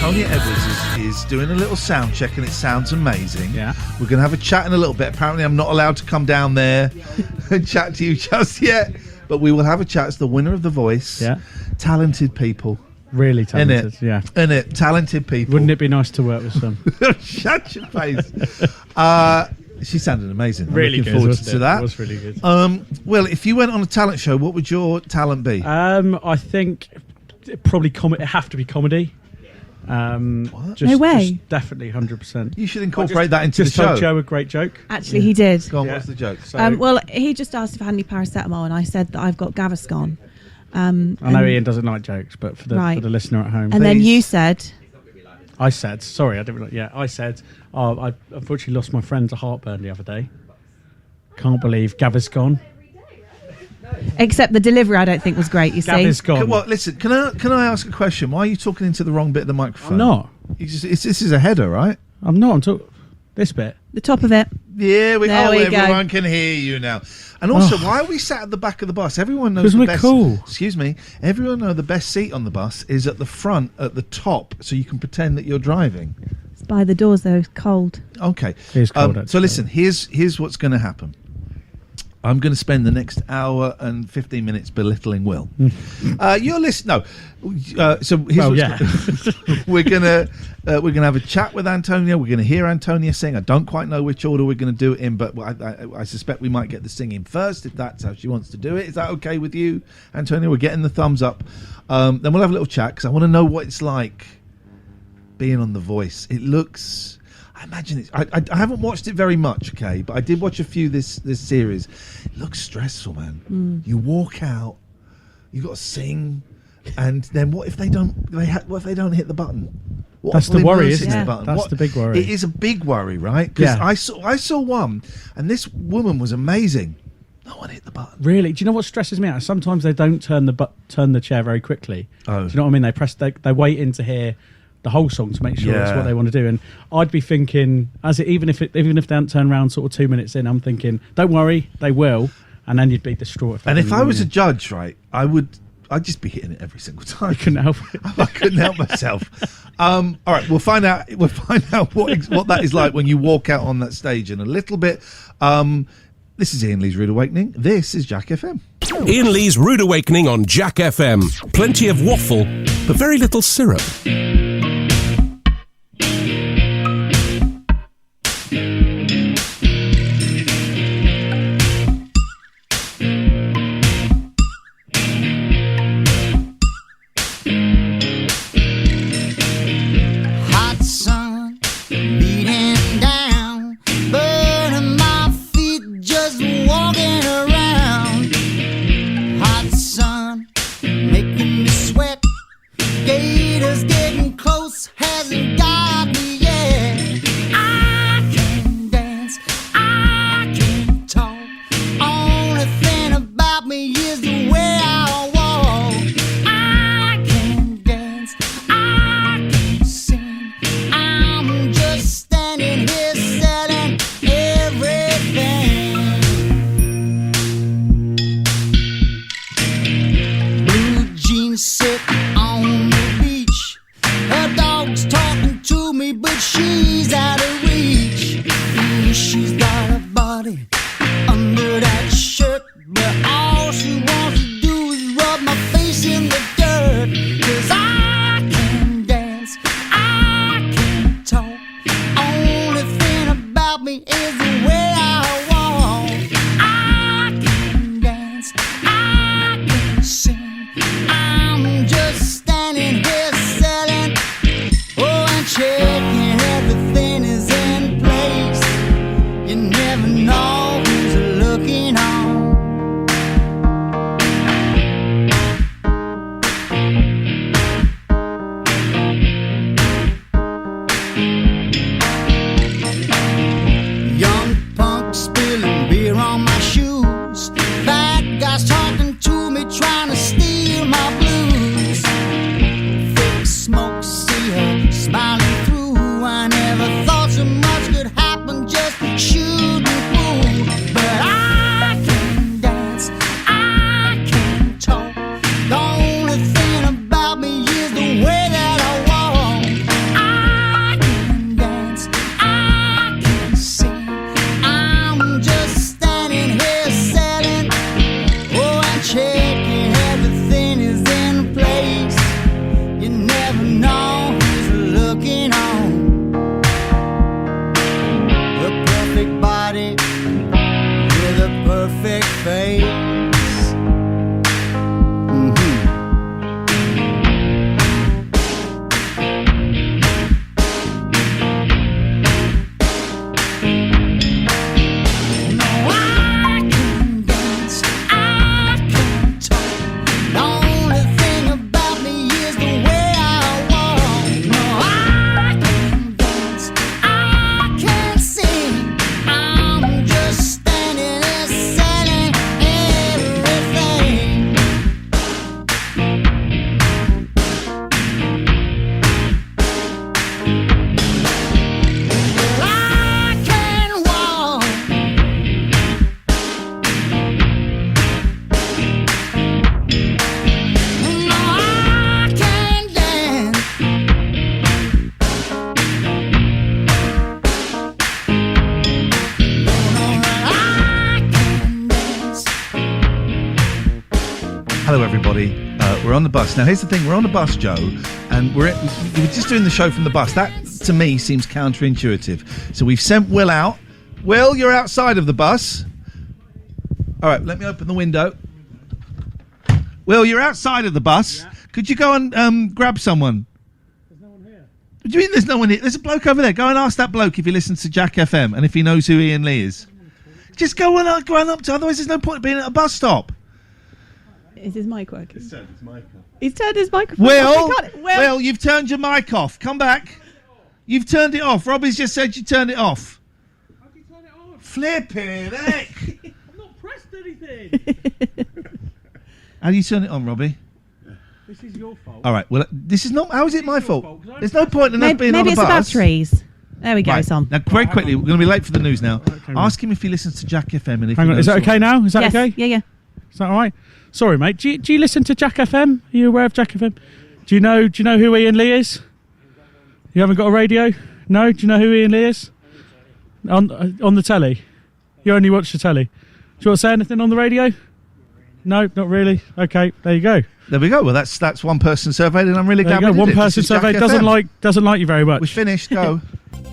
Antonia Edwards is doing a little sound check, and it sounds amazing. Yeah. We're going to have a chat in a little bit. Apparently, I'm not allowed to come down there and chat to you just yet, but we will have a chat. It's the winner of The Voice. Yeah. Talented people. Really talented. Innit? Yeah. Innit? Talented people. Wouldn't it be nice to work with some? Shut your face. She sounded amazing. Really I'm good. looking forward Wasn't to it? that. It was really good. Well, if you went on a talent show, what would your talent be? I think probably it'd have to be comedy. What? No way. Just definitely 100%. You should incorporate that into the Just told show. Joe a great joke. Actually, he did. Go on, Yeah. what's the joke? So, Well, he just asked if I had any paracetamol, and I said that I've got Gaviscon. I know Ian doesn't like jokes, but for the listener at home, And then Please. you said, I said, sorry, I didn't. Yeah, I said, I unfortunately lost my friend to heartburn the other day. Can't believe Gaviscon. except the delivery I don't think was great, you see. Gaviscon. Well, listen, can I ask a question? Why are you talking into the wrong bit of the microphone? I'm not. This is a header, right? I'm not. I'm talking this bit. The top of it. Yeah, There we go. everyone can hear you now. And also, why are we sat at the back of the bus? Everyone knows 'Cause the we're best. cool. Excuse me. Everyone knows the best seat on the bus is at the front, at the top, so you can pretend that you're driving. It's by the doors, though. It's cold. Okay. It is cold, So actually. listen, here's what's going to happen. I'm going to spend the next hour and 15 minutes belittling Will. You're listening. No. So here's Well, what's yeah. we're gonna have a chat with Antonia. We're gonna hear Antonia sing. I don't quite know which order we're gonna do it in, but I suspect we might get the singing first if that's how she wants to do it. Is that okay with you, Antonia? We're getting the thumbs up. Then we'll have a little chat because I want to know what it's like being on The Voice. It looks. I imagine it's. I haven't watched it very much, okay, but I did watch a few this series. It looks stressful, man. You walk out, you got to sing, and then what if they don't? What if they don't hit the button? What That's if the they worry, lose isn't the it? button? That's the big worry. It is a big worry, right? Because Yeah. I saw one, and this woman was amazing. No one hit the button. Really? Do you know what stresses me out? Sometimes they don't turn the chair very quickly. Oh. Do you know what I mean? They wait in to hear the whole song to make sure that's Yeah. what they want to do. And I'd be thinking, even if they don't turn around sort of 2 minutes in, I'm thinking, don't worry, they will. And then you'd be distraught. And if I was a a judge, right, I'd just be hitting it every single time. I couldn't help it. I couldn't help myself. All right, we'll find out what that is like when you walk out on that stage in a little bit. This is Ian Lee's Rude Awakening. This is Jack FM. Ian Lee's Rude Awakening on Jack FM. Plenty of waffle, but very little syrup. Hot sun beating down, burning my feet just walking around. Hot sun making me sweat. Gators getting close, hasn't got me yet. I can dance, I can talk. Only thing about me is the way I walk. I can dance, I can sing. I'm just standing here selling everything. Blue jeans sit on the beach. Her dog's talking to me, but she's out of reach. She's got a body under that shirt, but all she wants to do is rub my face in the dirt. 'Cause I can dance, I can talk. Only thing about me is the way I walk. I can dance, I can sing. I'm just standing here selling, and checking everything is in place. You never know who's looking on. Young punk spilling beer on my shoes. Bad guys talking to me, trying to steal my blues. Thick smoke, see her smiling through. Hello, everybody. We're on the bus. Now, here's the thing. We're on the bus, Joe, and we're just doing the show from the bus. That, to me, seems counterintuitive. So we've sent Will out. Will, you're outside of the bus. All right, let me open the window. Will, you're outside of the bus. Yeah. Could you go and grab someone? There's no one here. What do you mean there's no one here? There's a bloke over there. Go and ask that bloke if he listens to Jack FM and if he knows who Iain Lee is. Just go on up to, otherwise there's no point in being at a bus stop. Is his mic working? He's turned his mic off. He's turned his microphone Will, off. Will, you've turned your mic off. Come back. You've turned it off. Robbie's just said you turned it off. How do you turn it off? Flipping heck. I've not pressed anything. How do you turn it on, Robbie? This is your fault. All right. Well, this is not. How is it my fault? fault, 'cause There's no point in us being on Maybe the it's the bus. batteries. There we go, Right. Tom. Now, very quickly, we're going to be late for the news now. Okay, Ask him if he listens to Jack FM and if Hang he on, knows is that okay now? Is that Yes. okay? Yeah. Is that all right? Sorry, mate. Do you listen to Jack FM? Are you aware of Jack FM? Do you know who Iain Lee is? You haven't got a radio? No? Do you know who Iain Lee is? On the telly? You only watch the telly. Do you want to say anything on the radio? No, not really. Okay, there you go. There we go. Well, that's one person surveyed, and I'm really There glad you we go. did One it. person This is Jack surveyed FM. doesn't like you very much. We're finished. Go.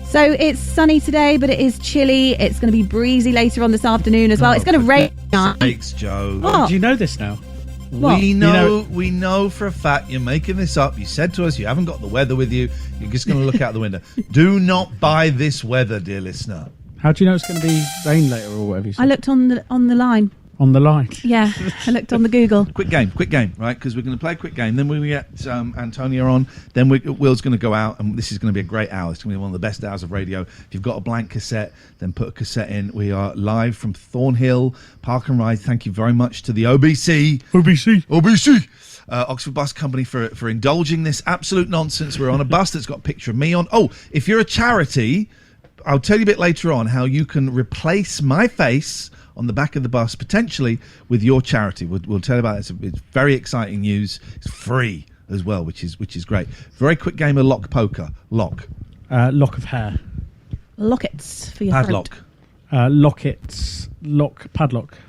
So it's sunny today, but it is chilly. It's going to be breezy later on this afternoon as well. It's going to rain. Thanks, Joe. What? Do you know this now? What? We know for a fact you're making this up. You said to us you haven't got the weather with you. You're just going to look out the window. Do not buy this weather, dear listener. How do you know it's going to be rain later or whatever you said? I looked on the line. On the line. Yeah, I looked on the Google. Quick game, right? Because we're going to play a quick game. Then when we get Antonia on, then Will's going to go out, and this is going to be a great hour. It's going to be one of the best hours of radio. If you've got a blank cassette, then put a cassette in. We are live from Thornhill Park and Ride. Thank you very much to the OBC, Oxford Bus Company for indulging this absolute nonsense. We're on a bus that's got a picture of me on. Oh, if you're a charity, I'll tell you a bit later on how you can replace my face on the back of the bus, potentially with your charity. We'll tell you about it. It's very exciting news. It's free as well, which is great. Very quick game of lock poker. Lock. Lock of hair. Lockets for your Padlock. throat. Lockets. Padlock.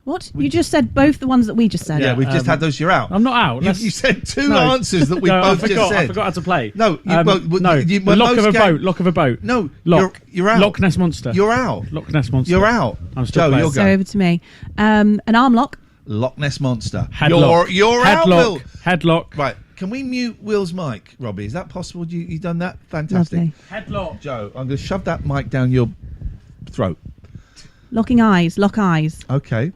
What? You just said both the ones that we just said. Yeah, we've just had those. You're out. I'm not out. You said two answers that we No, both just said. I forgot how to play. No, Lock of a boat. No, Lock. You're out. Loch Ness Monster. You're out. Loch Ness Monster. You're out. I'm still Joe, playing. you're So going. over to me. An arm lock. Loch Ness Monster. Headlock. You're out, Will. Headlock. Right. Can we mute Will's mic, Robbie? Is that possible? You done that? Fantastic. Lovely. Headlock. Joe, I'm going to shove that mic down your throat. Locking eyes. Lock eyes. Okay.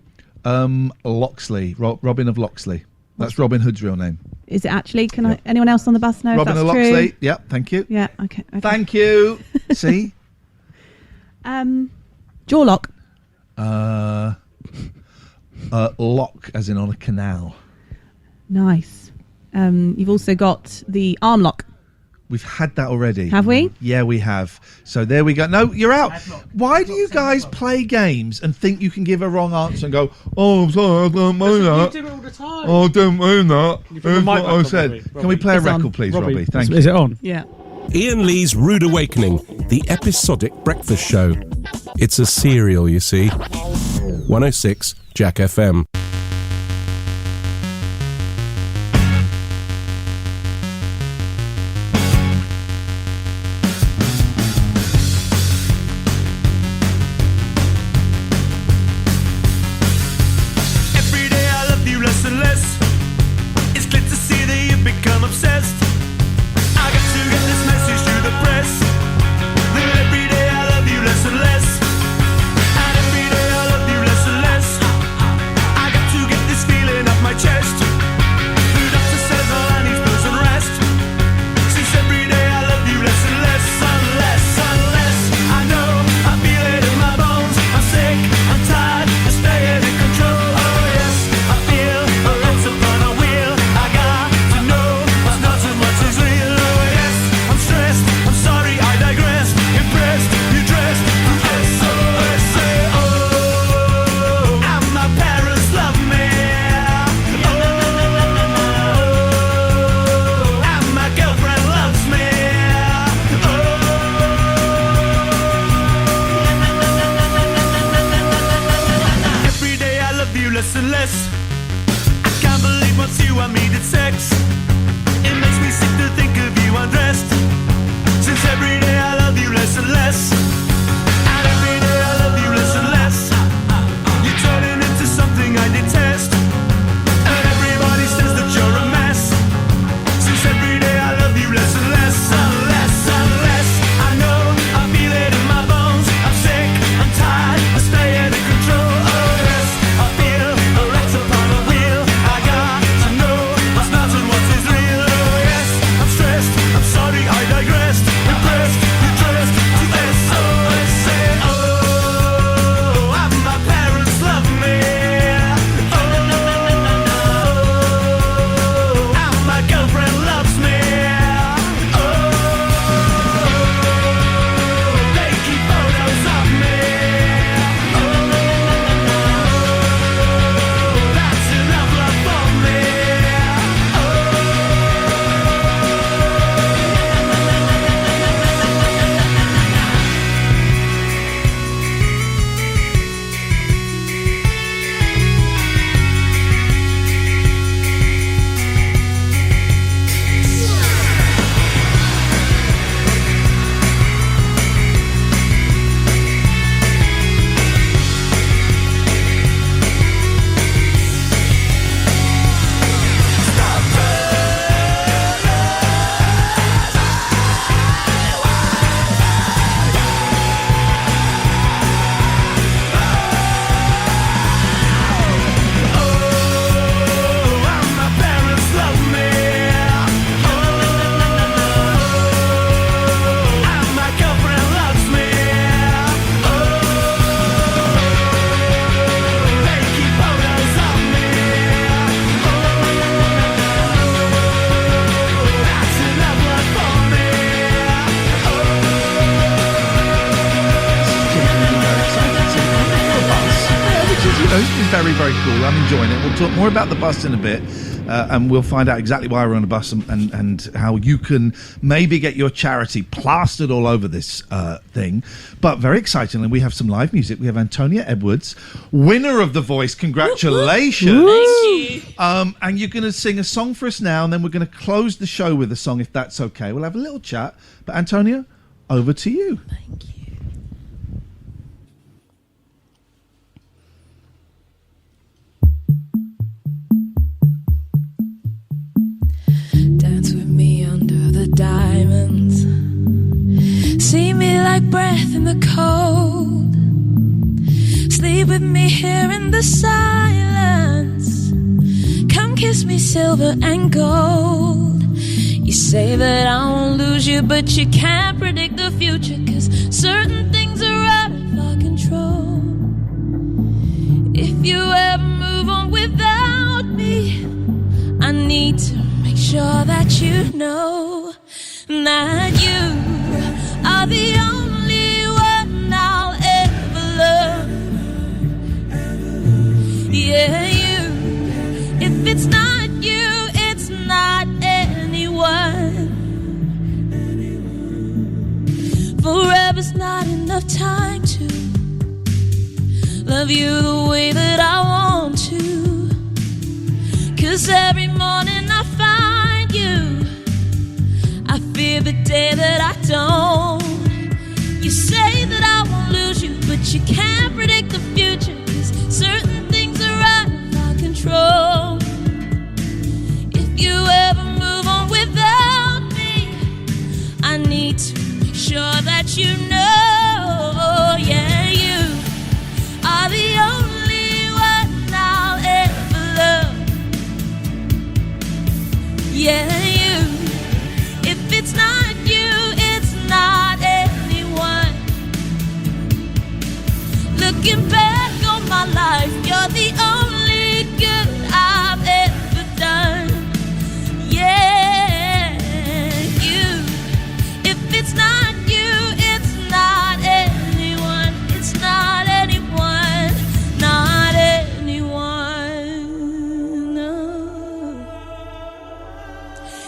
Loxley. Robin of Loxley. That's Robin Hood's real name. Is it actually? Can I? Anyone else on the bus know Robin if of that's Loxley. true? Yeah, thank you. Yeah. Okay. Thank you. See? Jaw lock. Lock, as in on a canal. Nice. You've also got the arm lock. We've had that already. Have we? Yeah, we have. So there we go. No, you're out. Why do you guys play games and think you can give a wrong answer and go, oh, I'm sorry, I don't mean that. You do it all the time. Oh, I don't mean that. Can you put Here's the mic what back I on, said. Robbie? Can we play a It's on. record, please, Robbie? Thank you. Is it on? Yeah. Iain Lee's Rude Awakening, the episodic breakfast show. It's a serial, you see. 106 Jack FM. Every day I love you less and less. It's clear to see that you've become obsessed. I got to get this message to the press. That every day I love you less and less. And every day I love you less and less. I very, very cool. I'm enjoying it. We'll talk more about the bus in a bit, and we'll find out exactly why we're on a bus and how you can maybe get your charity plastered all over this thing. But very excitingly, we have some live music. We have Antonia Edwards, winner of The Voice. Congratulations. Thank you. And you're going to sing a song for us now, and then we're going to close the show with a song, if that's okay. We'll have a little chat. But Antonia, over to you. Thank you. Dance with me under the diamonds. See me like breath in the cold. Sleep with me here in the silence. Come kiss me silver and gold. You say that I won't lose you, but you can't predict the future, 'cause certain things are out of our control. If you ever move on without me, I need to make sure that you know that you are the only one I'll ever love. Yeah, you. If it's not you, it's not anyone. Forever's not enough time to love you the way that I want to. 'Cause every morning I find you, I fear the day that I don't. You say that I won't lose you, but you can't predict the future, 'cause certain things are out of our control. If you ever move on without me, I need to make sure that you know, yeah, you are the only one I'll ever love. Yeah, you. If it's not you, it's not anyone. Looking back on my life, you're the only good I've ever done. Yeah, you. If it's not you, it's not anyone. It's not anyone. Not anyone. No.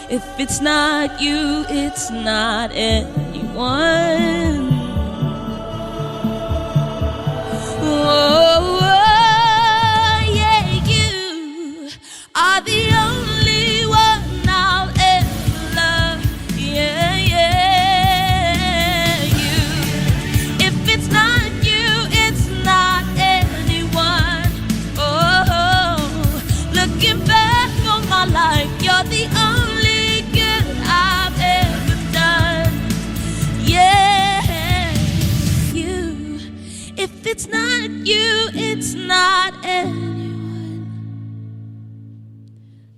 If it's not you, it's not anyone. Oh, yeah, you are the only one I'll ever love. Yeah, yeah, you. If it's not you, it's not anyone. Oh, looking back on my life, you're the only good I've ever done. Yeah, you. If it's not you, it's not anyone.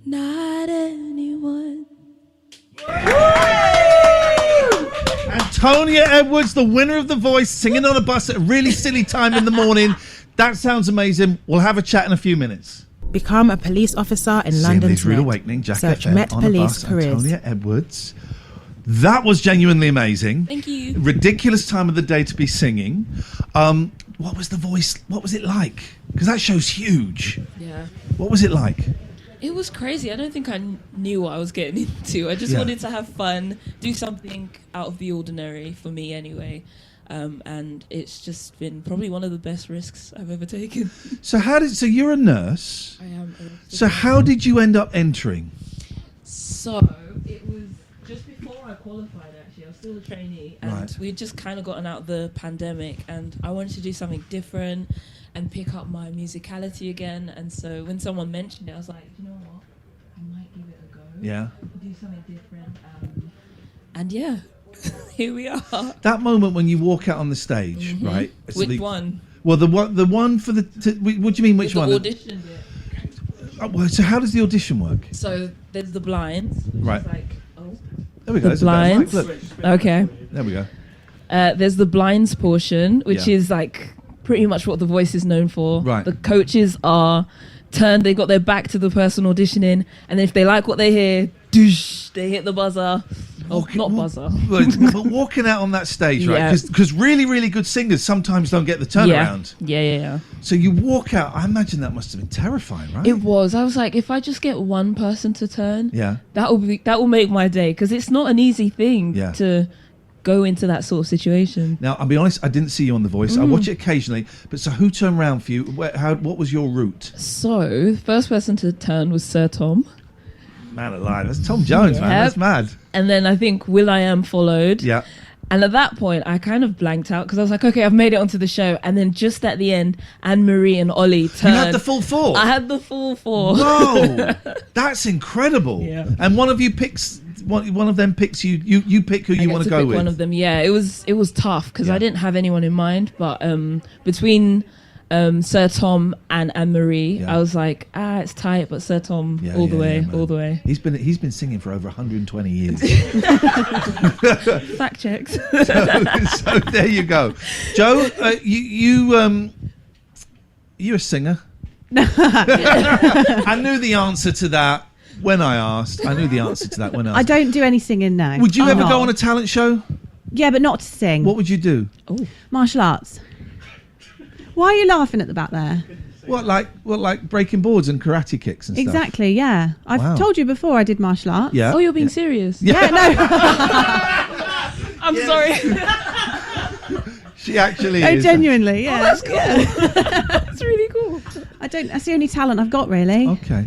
Not anyone. Antonia Edwards, the winner of The Voice, singing on a bus at a really silly time in the morning. That sounds amazing. We'll have a chat in a few minutes. Become a police officer in London's London's Rude Met. Awakening, Jack Search FM, Met on a Police bus, Careers. Antonia Edwards. That was genuinely amazing. Thank you. Ridiculous time of the day to be singing. What was The Voice? What was it like? Because that show's huge. Yeah. What was it like? It was crazy. I don't think I knew what I was getting into. I just Yeah. wanted to have fun, do something out of the ordinary, for me anyway. And it's just been probably one of the best risks I've ever taken. So you're a nurse. I am. So how did you end up entering? So it was just before I qualified, actually. I was still a trainee, and Right. we'd just kind of gotten out of the pandemic, and I wanted to do something different and pick up my musicality again. And so when someone mentioned it, I was like, you know what? I might give it a go. Yeah. Do something different. And yeah, here we are. That moment when you walk out on the stage, right? So Which one? Well, the one for the. What do you mean? Which The one? audition bit. Well, so how does the audition work? So there's the blinds. Which Right. Is like, oh. There we go. The there's a better mic, blinds. look. Okay. There we go. There's the blinds portion, which Yeah. is like pretty much what The Voice is known for. Right. The coaches are they got their back to the person auditioning, and if they like what they hear, doosh, they hit the buzzer. Oh, not buzzer. But walking out on that stage, right? Because really, really good singers sometimes don't get the turnaround. Yeah. So you walk out. I imagine that must have been terrifying, right? It was. I was like, if I just get one person to turn, Yeah. that will make my day, because it's not an easy thing Yeah. to go into that sort of situation. Now, I'll be honest, I didn't see you on The Voice. I watch it occasionally. But so who turned around for you? What was your route? So the first person to turn was Sir Tom. Man alive, that's Tom Jones, man. That's mad. And then I think will.i.am followed. Yeah. And at that point, I kind of blanked out because I was like, okay, I've made it onto the show. And then just at the end, Anne-Marie and Ollie turned. You had the full four? I had the full four. Whoa, that's incredible. Yeah. And one of you picks, one of them picks you. You pick who you want to go with. One of them, yeah. It was tough because I didn't have anyone in mind. But between Sir Tom and Anne-Marie, I was like, it's tight, but Sir Tom all the way. He's been singing for over 120 years. Fact checks. so there you go, Joe. You're a singer. I knew the answer to that when I asked. I don't do any singing now. Would you I'm ever not. go on a talent show? Yeah, but not to sing. What would you do? Martial arts. Why are you laughing at the back there? What like breaking boards and karate kicks and stuff? Exactly, yeah. I've told you before I did martial arts. Yeah. Oh, you're being serious? Yeah, no. I'm sorry. She actually No, is. genuinely, yeah. Oh, that's cool. That's really cool. That's the only talent I've got, really. Okay.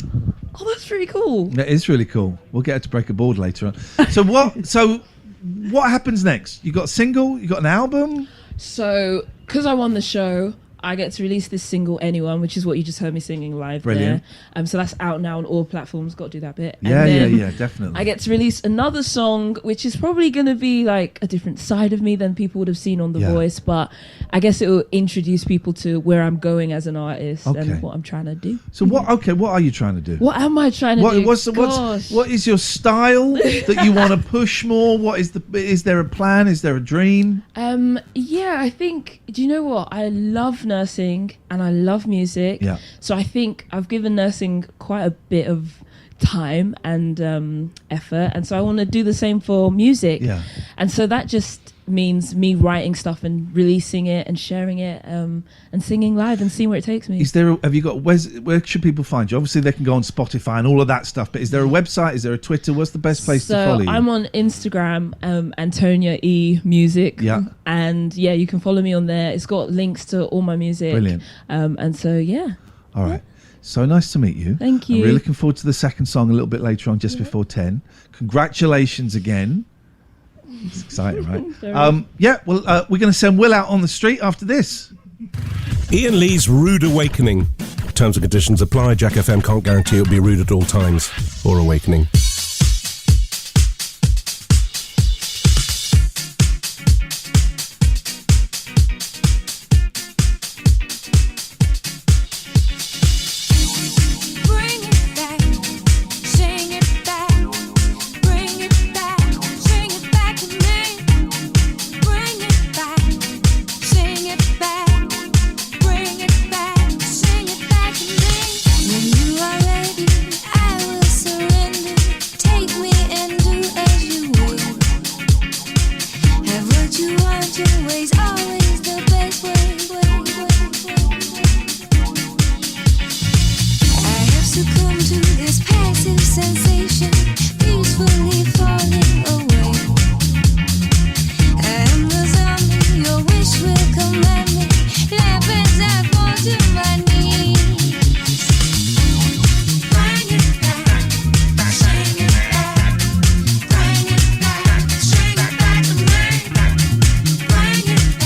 Oh, that's really cool. That is really cool. We'll get her to break a board later on. So what happens next? You got a single? You got an album? So, because I won the show, I get to release this single, Anyone, which is what you just heard me singing live. Brilliant. there. So that's out now on all platforms. Got to do that bit. Yeah, and yeah, definitely. I get to release another song, which is probably going to be like a different side of me than people would have seen on The Voice. But I guess it will introduce people to where I'm going as an artist and what I'm trying to do. So what are you trying to do? What am I trying to do? What is your style that you want to push more? Is there a plan? Is there a dream? Yeah, I think, do you know what? I love nursing and I love music. Yeah. So I think I've given nursing quite a bit of time and effort, and so I want to do the same for music. Yeah. And so that just means me writing stuff and releasing it and sharing it and singing live and seeing where it takes me. Where should people find you? Obviously they can go on Spotify and all of that stuff, but is there a website? Is there a Twitter? What's the best place to follow you? I'm on Instagram, Antonia E Music. Yeah. And yeah, you can follow me on there. It's got links to all my music. Brilliant. And so yeah. All right. So nice to meet you. Thank you. I'm really looking forward to the second song a little bit later on, just before 10. Congratulations again. It's exciting, right? We're going to send Will out on the street after this. Iain Lee's Rude Awakening. Terms and conditions apply. Jack FM can't guarantee it'll be rude at all times or awakening. Bring it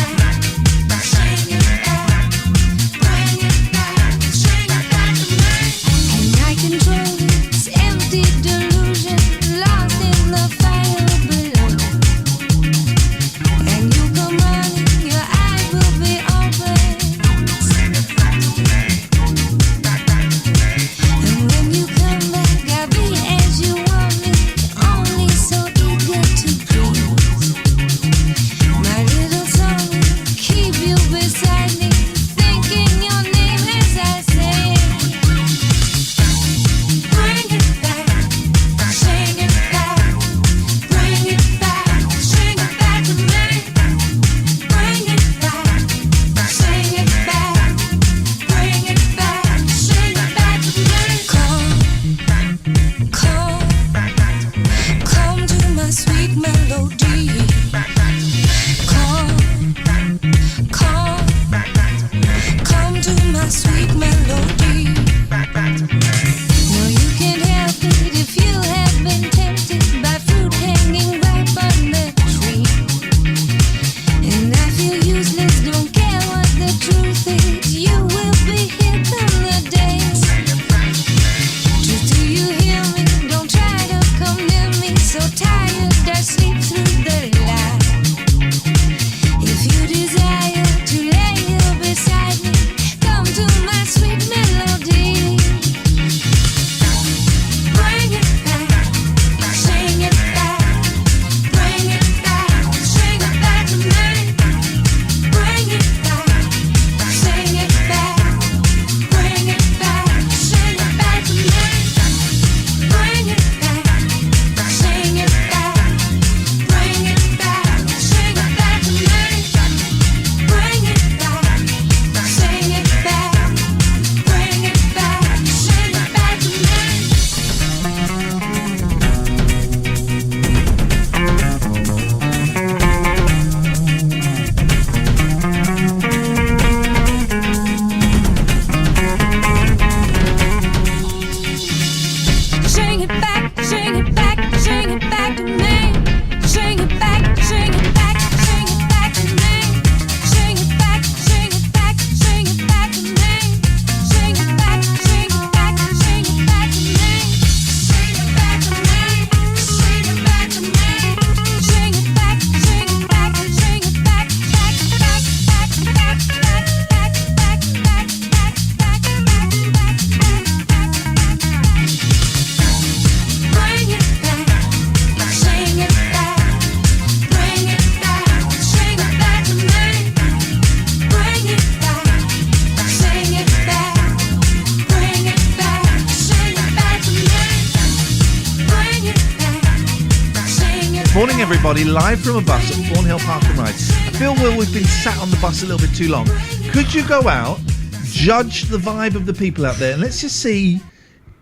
morning, everybody. Live from a bus at Thornhill Park and Ride. I feel we've been sat on the bus a little bit too long. Could you go out, judge the vibe of the people out there, and let's just see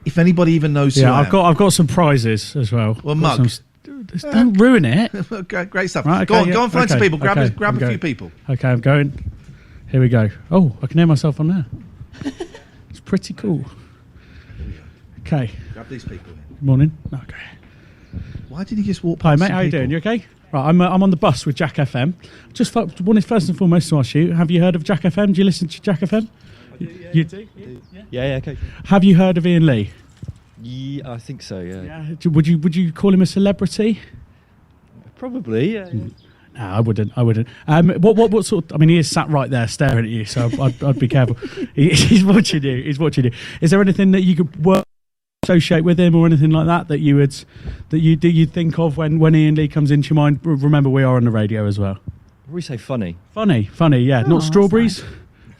if anybody even knows who I am. I've got some prizes as well. Well, mug. Don't ruin it. Great stuff. Right, okay, go and find some people. Grab I'm a few people. Okay, I'm going. Here we go. Oh, I can hear myself on there. It's pretty cool. Okay. Grab these people. Good morning. Okay. Why did he just walk Hi, past mate. some How you people? doing? You okay? Right, I'm on the bus with Jack FM. Just wanted first and foremost to ask you, have you heard of Jack FM? Do you listen to Jack FM? You do? Yeah, okay. Have you heard of Iain Lee? Yeah, I think so, yeah. Would you call him a celebrity? Probably, yeah. No, I wouldn't. What sort of, I mean, he is sat right there staring at you, so I'd be careful. He's watching you. Is there anything that you could associate with him or anything like that you think of when Iain Lee comes into your mind? Remember, we are on the radio as well. We say funny. Funny, yeah. Not strawberries. Nice.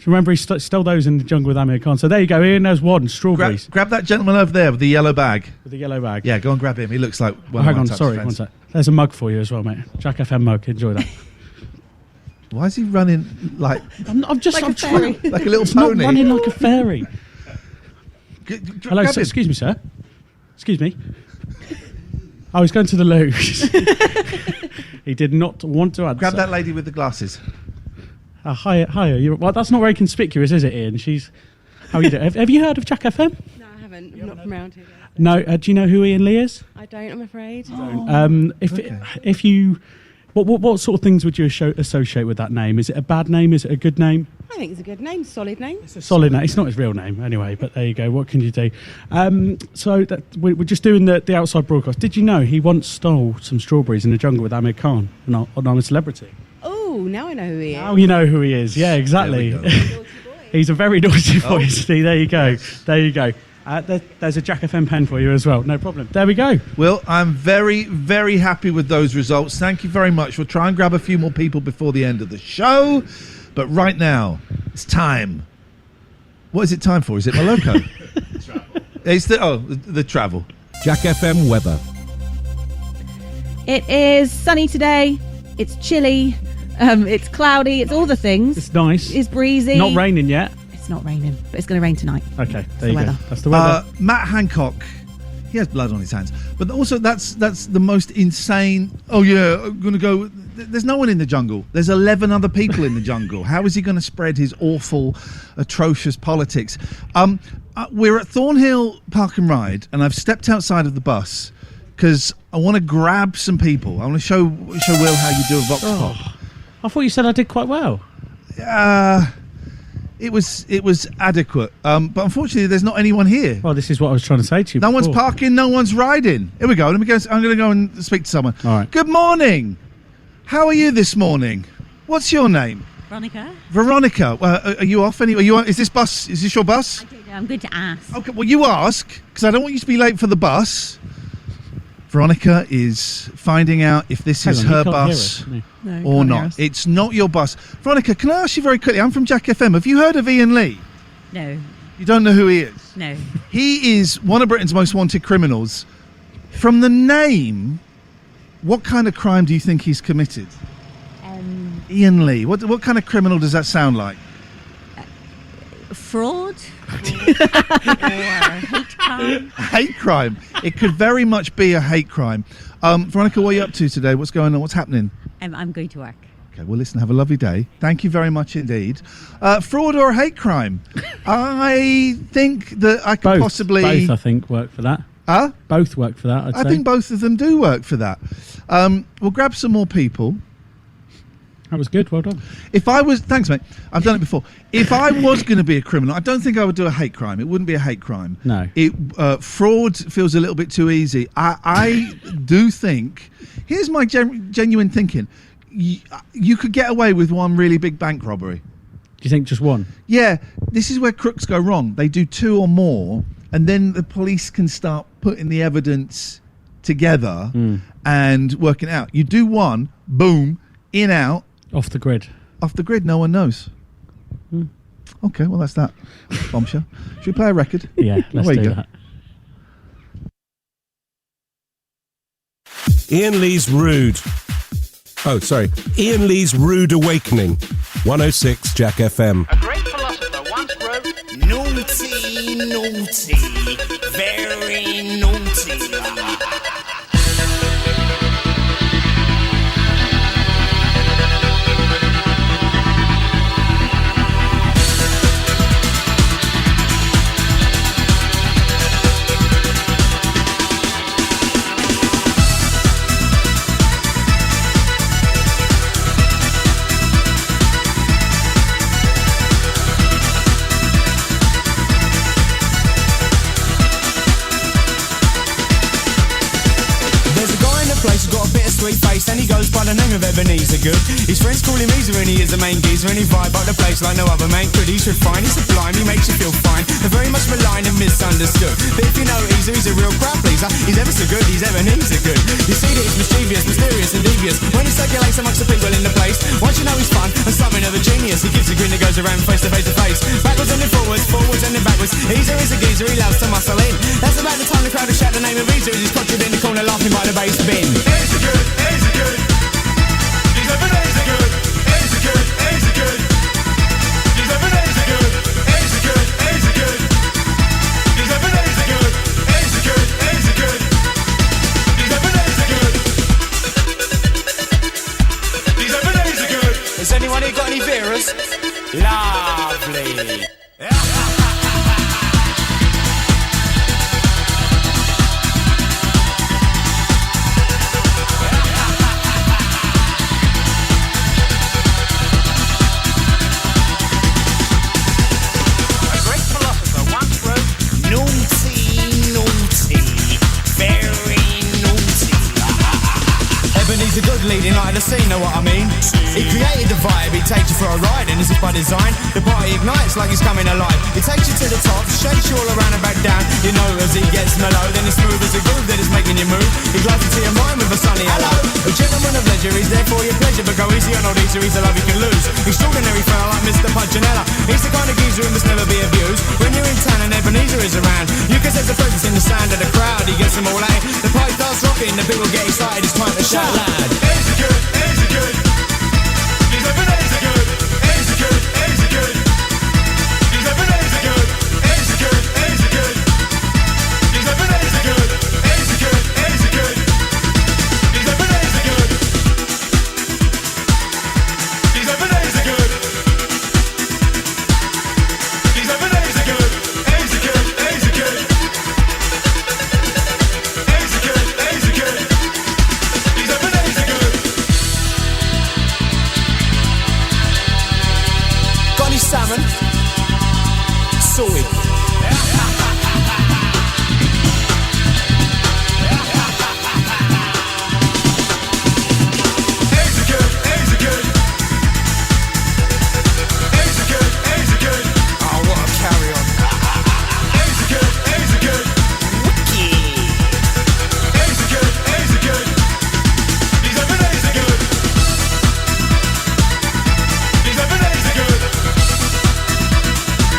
Remember, he stole those in the jungle with Amir Khan. So there you go. Iain knows one. Strawberries. Grab that gentleman over there with the yellow bag. Yeah, go and grab him. He looks like one Hang of my on, types sorry, of friends. one sec. There's a mug for you as well, mate. Jack FM mug. Enjoy that. Why is he running like... I'm just... Like I'm a fairy. trying. Like a little It's pony? not running like a fairy. Hello, grab sir. him. Excuse me, sir. Excuse me. I was going to the loo. He did not want to answer. Grab that lady with the glasses. Hiya. Well, that's not very conspicuous, is it, Iain? How are you doing? Have you heard of Jack FM? No, I haven't. I'm not from around here. No. Do you know who Iain Lee is? I don't, I'm afraid. If you... What sort of things would you associate with that name? Is it a bad name? Is it a good name? I think it's a good name, solid name. It's a solid name. It's not his real name anyway, but there you go. What can you do? So we're just doing the outside broadcast. Did you know he once stole some strawberries in the jungle with Amir Khan and I'm a Celebrity? Oh, now I know who he is. Now you know who he is. Yeah, exactly. He's a very naughty boy. See, there you go. There's a Jack FM pen for you as well. No problem. There we go. Well, I'm very, very happy with those results. Thank you very much. We'll try and grab a few more people before the end of the show. But right now, it's time. What is it time for? Is it Moloko? It's the travel. Jack FM weather. It is sunny today. It's chilly. It's cloudy. It's all the things. It's nice. It's breezy. Not raining yet. It's not raining, but it's going to rain tonight. Okay, That's there you the go. weather. That's the weather. Matt Hancock. He has blood on his hands. But also, that's the most insane... Oh, yeah, I'm going to go... There's no one in the jungle. There's 11 other people in the jungle. How is he going to spread his awful, atrocious politics? We're at Thornhill Park and Ride, and I've stepped outside of the bus because I want to grab some people. I want to show Will how you do a vox pop. I thought you said I did quite well. It was adequate, but unfortunately, there's not anyone here. Well, this is what I was trying to say to you. No one's before. parking, no one's riding. Here we go. Let me go. I'm going to go and speak to someone. All right. Good morning. How are you this morning? What's your name? Veronica. Are you off? Is this your bus? I'm going to ask. Okay. Well, you ask because I don't want you to be late for the bus. Veronica is finding out if this is her bus or not. It's not your bus. Veronica, can I ask you very quickly? I'm from Jack FM. Have you heard of Iain Lee? No. You don't know who he is? No. He is one of Britain's most wanted criminals. From the name, what kind of crime do you think he's committed? Iain Lee. What kind of criminal does that sound like? Fraud? Or hate crime? Hate crime. It could very much be a hate crime. Veronica, what are you up to today? What's going on? What's happening? I'm going to work. Okay, well, listen, have a lovely day. Thank you very much indeed. Fraud or hate crime? I think that I could possibly... Both, I think, work for that. Huh? Both work for that, I'd say. I think both of them do work for that. We'll grab some more people. That was good. Well done. Thanks, mate. I've done it before. If I was going to be a criminal, I don't think I would do a hate crime. It wouldn't be a hate crime. No. Fraud feels a little bit too easy. I do think. Here's my genuine thinking. You could get away with one really big bank robbery. Do you think just one? Yeah. This is where crooks go wrong. They do two or more, and then the police can start putting the evidence together and working it out. You do one, boom, in, out. Off the grid. Off the grid, no one knows. Okay, well, that's that. Bombshell. Should we play a record? Yeah, let's Away you do go. that. Iain Lee's Rude. Oh, sorry. Iain Lee's Rude Awakening. 106 Jack FM. A great philosopher once wrote, Naughty, naughty, very naughty. Sweet face, and he goes by the name of Ebenezer Good. His friends call him Easer, and he is the main geezer, and he vibe up the place like no other man could. He's refined, he's sublime, he makes you feel fine. They're very much maligned and misunderstood. But if you know Easer, he's a real crowd pleaser. He's ever so good, he's Ebenezer Good. You see that he's mischievous, mysterious and devious when he circulates amongst the people in the place. Once you know he's fun and something of a genius, he gives a grin that goes around face to face to face. Backwards and then forwards, forwards and then backwards. Easer is a geezer, he loves to muscle in. That's about the time the crowd will shout the name of Easer as he's conjured in the corner laughing by the bass bin. Easer Good, Easer Good. He's Ebenezer Good, Easer Good, Easer Good. He's Ebenezer Good, Easer Good, Easer Good. He's Ebenezer Good, Easer Good, Easer Good. He's Ebenezer Good. He's Ebenezer Good. Has anyone here got any Veras? Lovely. He's a good leading light of the scene, know what I mean? He created the vibe, he takes you for a ride, and this is by design. The party ignites like he's coming alive. He takes you to the top, shakes you all around and back down. You know as he gets mellow, then it's smooth as a groove that is making you move. He glides into your mind with a sunny hello. A gentleman of leisure, he's there for your pleasure, but go easy on old Easer, he's a love you can lose. Extraordinary fella like Mr. Punchinella. He's the kind of geezer who must never be abused. When you're in town and Ebenezer is around, you can sense the presence in the sound of the crowd. He gets them all out. The party starts rocking, the people get excited, it's time to shout loud. Easer Good, Easer Good. He's Ebenezer Good, Easer Good, Easer Good. He's Ebenezer Good, Easer Good, Easer Good. He's Ebenezer Good, Easer Good, Easer Good. He's Ebenezer Good. He's Ebenezer Good. He's Ebenezer Good, Easer Good, Easer Good. Easer Good, Easer Good. He's Ebenezer Good. Got any salmon? Sorted. Easer Good, Easer Good. Easer Good, Easer Good. Oh, what a carry on. Easer Good, Easer Good. Easer Good, Easer Good. He's Ebenezer Good. He's Ebenezer Good.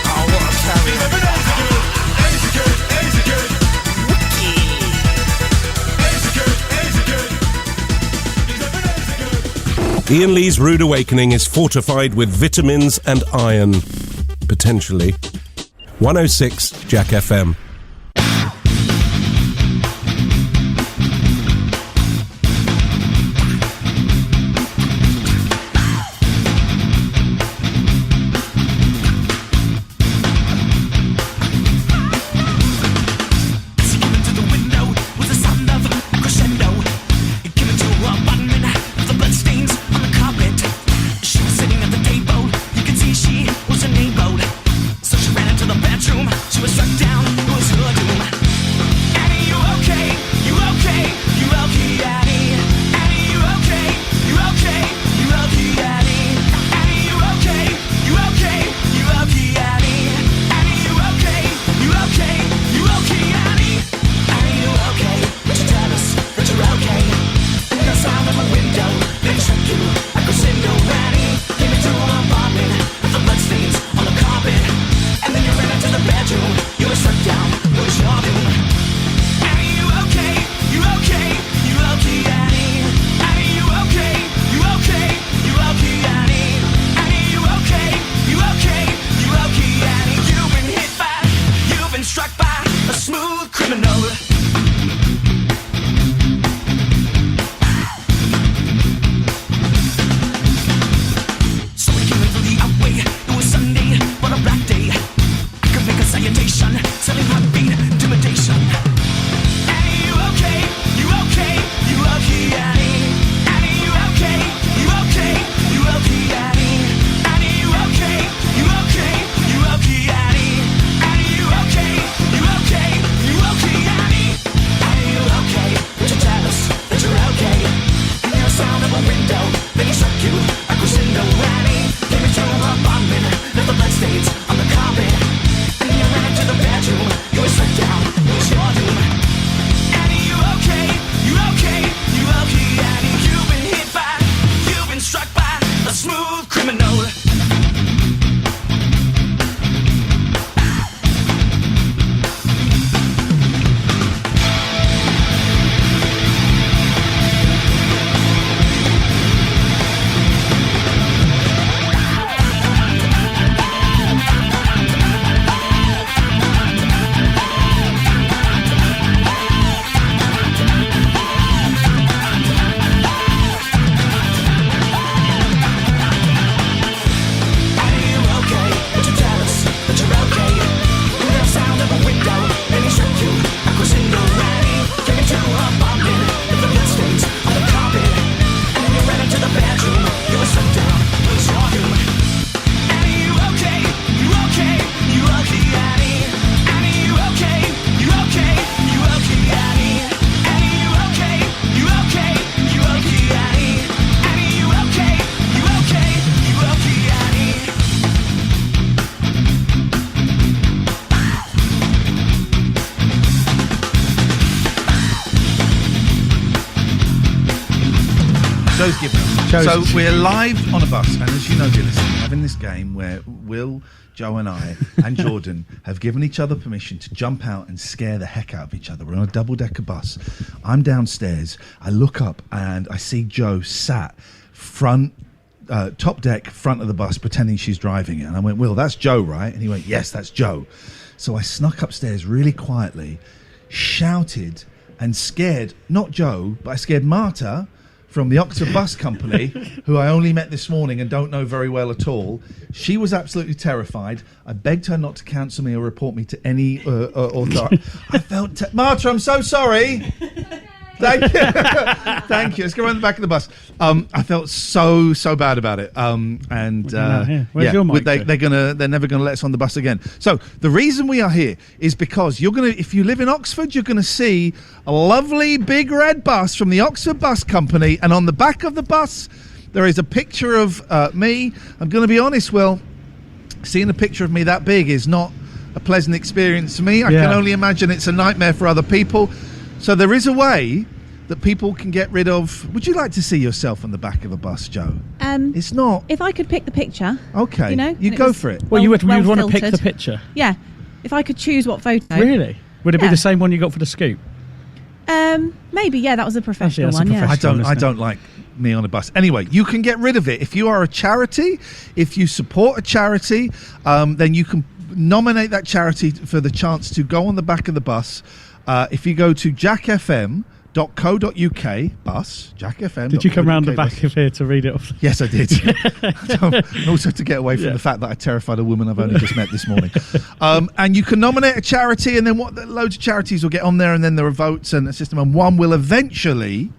Oh, what a carry on. He's Ebenezer Good. Easer Good, Easer Good. Easer Good, Easer Good. He's Ebenezer Good. Iain Lee's Rude Awakening is fortified with vitamins and iron. Potentially. 106 Jack FM. She was sucked down, it was a smooth criminal. Joe's given us. So we're live on a bus, and as you know, dear listeners, we're having this game where Will, Joe and I and Jordan have given each other permission to jump out and scare the heck out of each other. We're on a double-decker bus. I'm downstairs. I look up and I see Joe sat top deck, front of the bus, pretending she's driving it. And I went, Will, that's Joe, right? And he went, yes, that's Joe. So I snuck upstairs really quietly, shouted and scared, not Joe, but I scared Marta from the Oxford Bus Company, who I only met this morning and don't know very well at all. She was absolutely terrified. I begged her not to cancel me or report me to any authority. I felt... Marta, I'm so sorry. Thank you. Thank you. Let's go around the back of the bus. I felt so bad about it. Where's your mic? They're never gonna let us on the bus again. So the reason we are here is because if you live in Oxford, you're gonna see a lovely big red bus from the Oxford Bus Company, and on the back of the bus there is a picture of me. I'm gonna be honest, Will, seeing a picture of me that big is not a pleasant experience to me. I can only imagine it's a nightmare for other people. So there is a way that people can get rid of... Would you like to see yourself on the back of a bus, Joe? It's not... If I could pick the picture... Okay, you know, you go for it. Well, you'd want to pick filtered. the picture? Yeah. If I could choose what photo... Really? Would it be the same one you got for the scoop? Maybe, yeah, that was a professional one, I don't like me on a bus. Anyway, you can get rid of it. If you are a charity, if you support a charity, then you can nominate that charity for the chance to go on the back of the bus. If you go to jackfm.co.uk bus, jackfm. Did you come round the back of here to read it off? Yes, I did. And also to get away from the fact that I terrified a woman I've only just met this morning. And you can nominate a charity, and then loads of charities will get on there, and then there are votes and a system, and one will eventually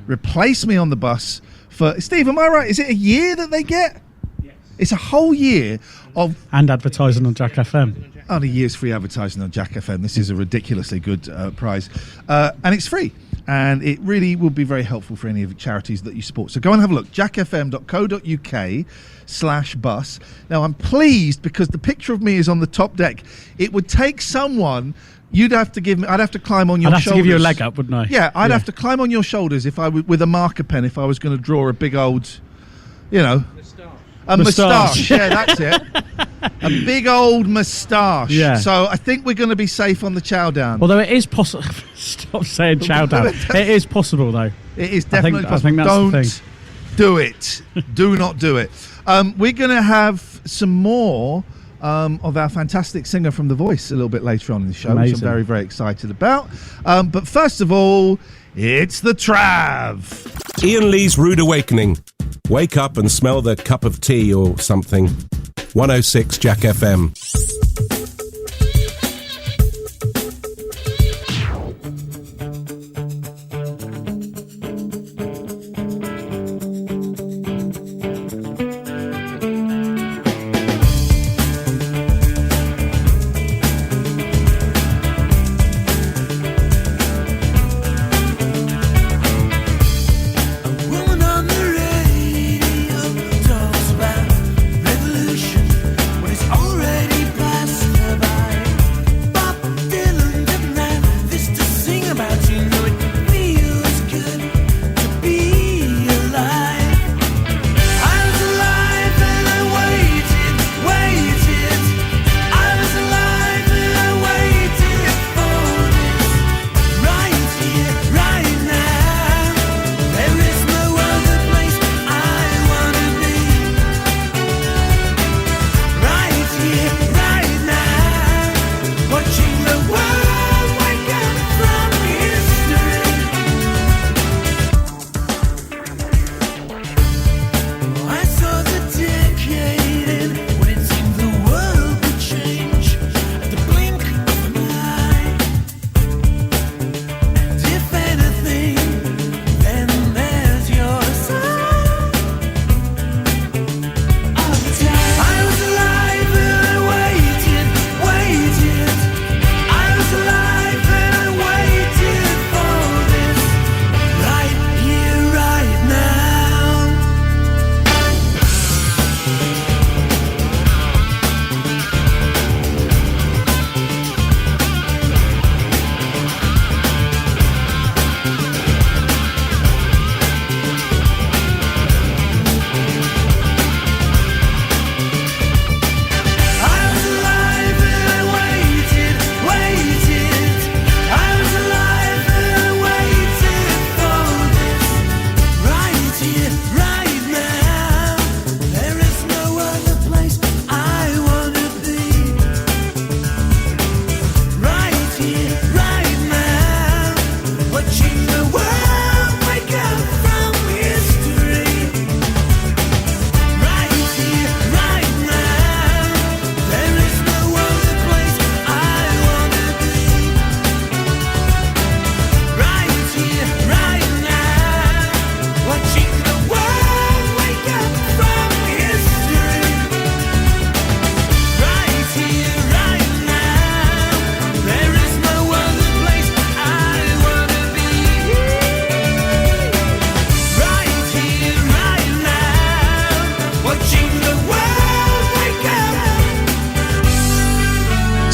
replace me on the bus for... Steve, am I right? Is it a year that they get? Yes. It's a whole year of... And advertising on Jack FM. Only year's free advertising on Jack FM. This is a ridiculously good prize. And it's free. And it really will be very helpful for any of the charities that you support. So go and have a look. jackfm.co.uk/bus. Now, I'm pleased because the picture of me is on the top deck. It would take someone... I'd have to climb on your shoulders. I'd have to give you a leg up, wouldn't I? Yeah, I'd have to climb on your shoulders with a marker pen if I was going to draw a big old, a moustache. Yeah, that's it. A big old moustache. Yeah. So I think we're going to be safe on the chow down. Although it is possible. Stop saying chow down. It is possible, though. It is definitely possible. I think that's Don't the thing. do it. Do not do it. We're going to have some more of our fantastic singer from The Voice a little bit later on in the show, Amazing. which I'm very, very excited about. But first of all, it's the Trav. Iain Lee's Rude Awakening. Wake up and smell the cup of tea or something. 106 Jack FM. Woman on the radio talks about revolution when it's already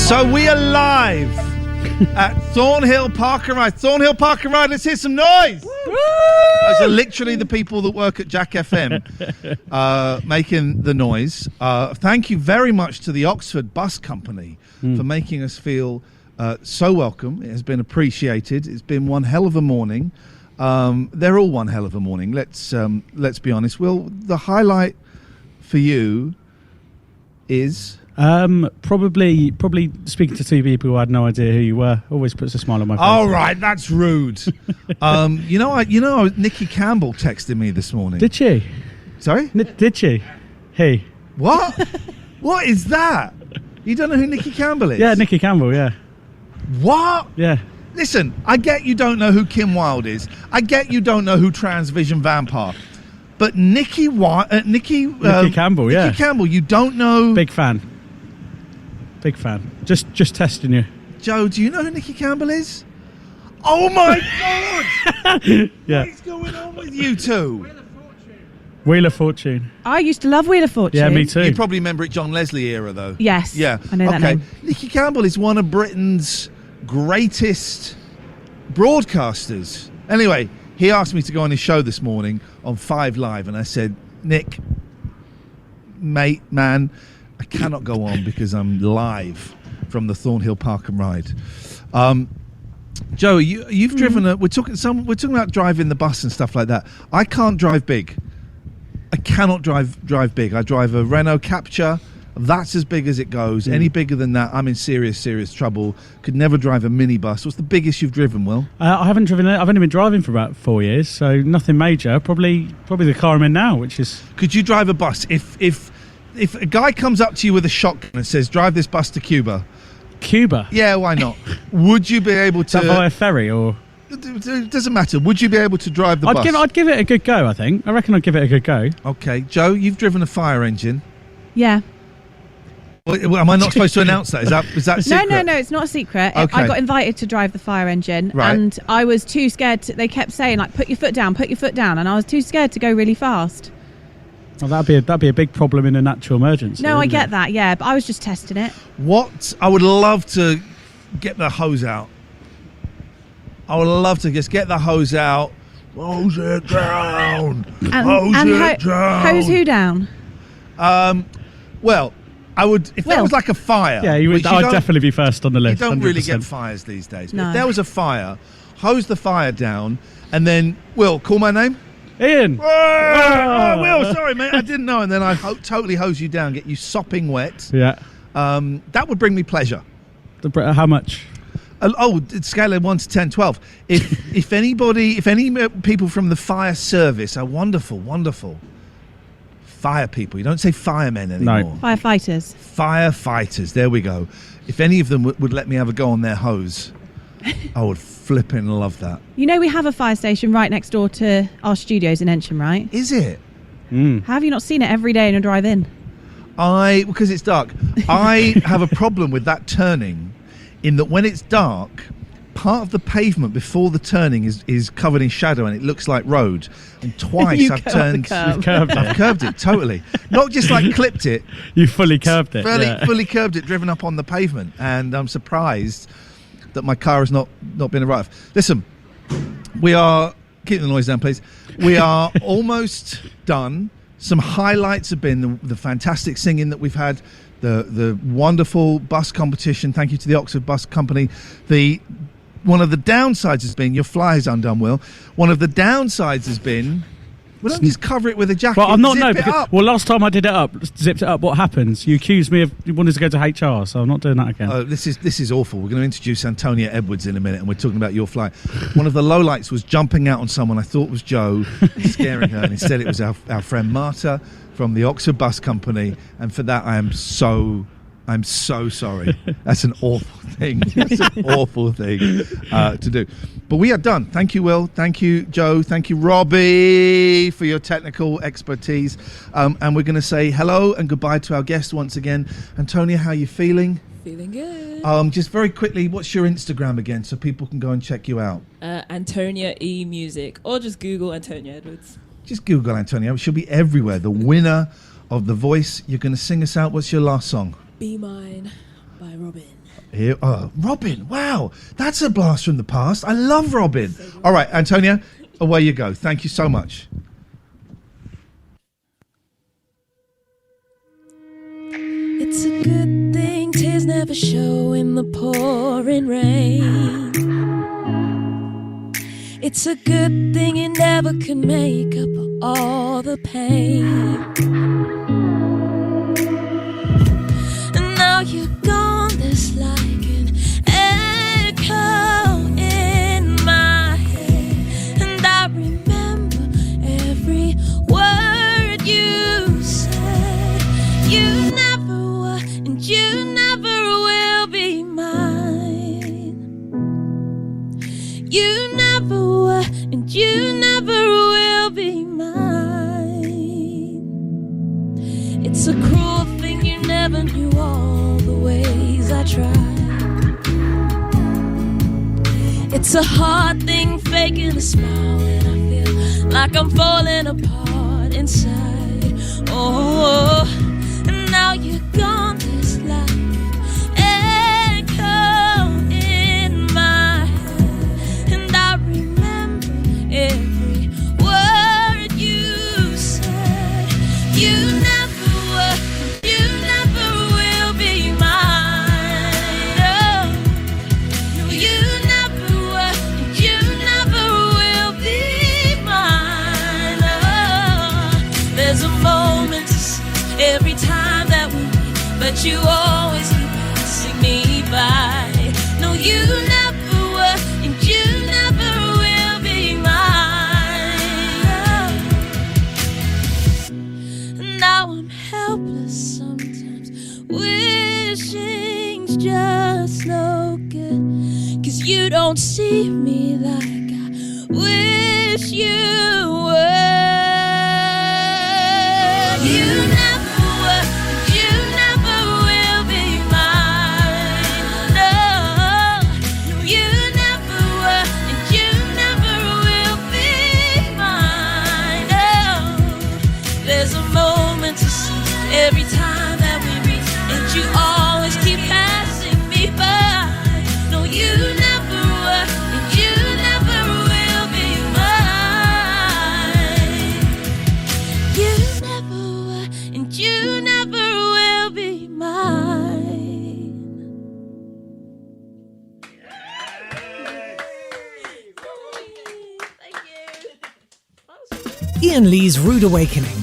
So we are live at Thornhill Park and Ride. Thornhill Park and Ride, let's hear some noise. Those are literally the people that work at Jack FM making the noise. Thank you very much to the Oxford Bus Company for making us feel so welcome. It has been appreciated. It's been one hell of a morning. They're all one hell of a morning. Let's be honest. Will, the highlight for you is... Probably speaking to two people who had no idea who you were always puts a smile on my face. All right, that's rude. Nikki Campbell texted me this morning. Did she? Sorry? Did she? He. What? What is that? You don't know who Nikki Campbell is? Yeah, Nikki Campbell. Yeah. What? Yeah. Listen, I get you don't know who Kim Wilde is. I get you don't know who Transvision Vampire. But Nikki Campbell. Yeah. Nikki Campbell. You don't know. Big fan. Big fan. Just testing you. Joe, do you know who Nikki Campbell is? Oh my God! Yeah. What is going on with you two? Wheel of Fortune. I used to love Wheel of Fortune. Yeah, me too. You probably remember it John Leslie era, though. Yes. Yeah. I know that name. Nikki Campbell is one of Britain's greatest broadcasters. Anyway, he asked me to go on his show this morning on 5 Live, and I said, Nick, mate, man, I cannot go on because I'm live from the Thornhill Park and Ride. Joe, you've driven we're talking about driving the bus and stuff like that. I can't drive big. I cannot drive big. I drive a Renault Capture. That's as big as it goes. Any bigger than that, I'm in serious trouble. Could never drive a minibus. What's the biggest you've driven, Will? I haven't driven it. I've only been driving for about 4 years, so nothing major. Probably the car I'm in now, which is. Could you drive a bus if a guy comes up to you with a shotgun and says, drive this bus to Cuba? Cuba? Yeah, why not? Would you be able to... Is that via ferry or... It doesn't matter. Would you be able to drive the bus? I'd give it a good go, I think. I reckon I'd give it a good go. Okay. Joe, you've driven a fire engine. Yeah. Well, am I not supposed to announce that? Is that secret? No, it's not a secret. Okay. I got invited to drive the fire engine, Right. and I was too scared. They kept saying, like, put your foot down, and I was too scared to go really fast. Well, that'd be a big problem in a natural emergency. No, I get that, yeah, but I was just testing it. What? I would love to get the hose out. I would love to just get the hose out. Hose it down. Hose who down? Well, I would if there was like a fire. Yeah, I'd definitely be first on the list. You don't 100%. really get fires these days. But No. if there was a fire, hose the fire down, and then Will, call my name. Ian. Oh, Will, sorry, mate, I didn't know. And then I totally hose you down, get you sopping wet. Yeah. That would bring me pleasure. How much? Scale of 1 to 10, 12. If any people from the fire service are wonderful fire people. You don't say firemen anymore. No. Firefighters. Firefighters. There we go. If any of them would let me have a go on their hose, I would flipping love that. You know, we have a fire station right next door to our studios in Ensham, right? Is it? How have you not seen it every day in a drive-in? Because it's dark. I have a problem with that turning, in that when it's dark, part of the pavement before the turning is covered in shadow and it looks like road. And twice I've turned. You've curved it. I've curved it totally. Not just like clipped it. You fully curved it. Fully curved it, driven up on the pavement, and I'm surprised that my car has not been arrived. Listen, we are keep the noise down, please. We are almost done. Some highlights have been the fantastic singing that we've had, the wonderful bus competition. Thank you to the Oxford Bus Company. One of the downsides has been your fly is undone, Will. One of the downsides has been we don't just cover it with a jacket. Well, I'm not. zip No, it because, up. well, last time I did it up, zipped it up. What happens? You accused me of wanting to go to HR, so I'm not doing that again. Oh, this is awful. We're going to introduce Antonia Edwards in a minute, and we're talking about your flight. One of the lowlights was jumping out on someone I thought was Joe, scaring her, and instead it was our friend Marta from the Oxford Bus Company, and for that I'm so sorry. That's an awful thing. That's an awful thing to do. But we are done. Thank you, Will. Thank you, Joe. Thank you, Robbie, for your technical expertise. And we're going to say hello and goodbye to our guest once again. Antonia, how are you feeling? Feeling good. Just very quickly, what's your Instagram again so people can go and check you out? Antonia E Music, or just Google Antonia Edwards. Just Google Antonia. She'll be everywhere. The winner of The Voice. You're going to sing us out. What's your last song? Be Mine by Robin. Here, Robin, wow, that's a blast from the past. I love Robin. All right, Antonia, away you go. Thank you so much. It's a good thing tears never show in the pouring rain. It's a good thing it never can make up all the pain. And now you're gone, there's like an echo in my head. And I remember every word you said. You never were and you never will be mine. You never were and you never will be mine. It's a cruel thing you never knew all the ways I tried. It's a hard thing faking a smile when I feel like I'm falling apart inside. Oh, and now you're gone, there's like an echo in my head. And I remember every word you said. You never were, you never will be mine. No, you never were, you never will be mine. There's a moment to see every time that we meet, but you always keep passing me by. No, you never were, and you never will be mine. Now I'm helpless sometimes, wishing's just no good, 'cause you don't see me like I wish you were. You never were, you never will be mine. No, you never were, and you never will be mine. No, there's a moment to see every time that we meet, and you always keep passing me by. No, you never were, and you never will be mine. You never were, and you never will be mine. Iain Lee's Rude Awakening.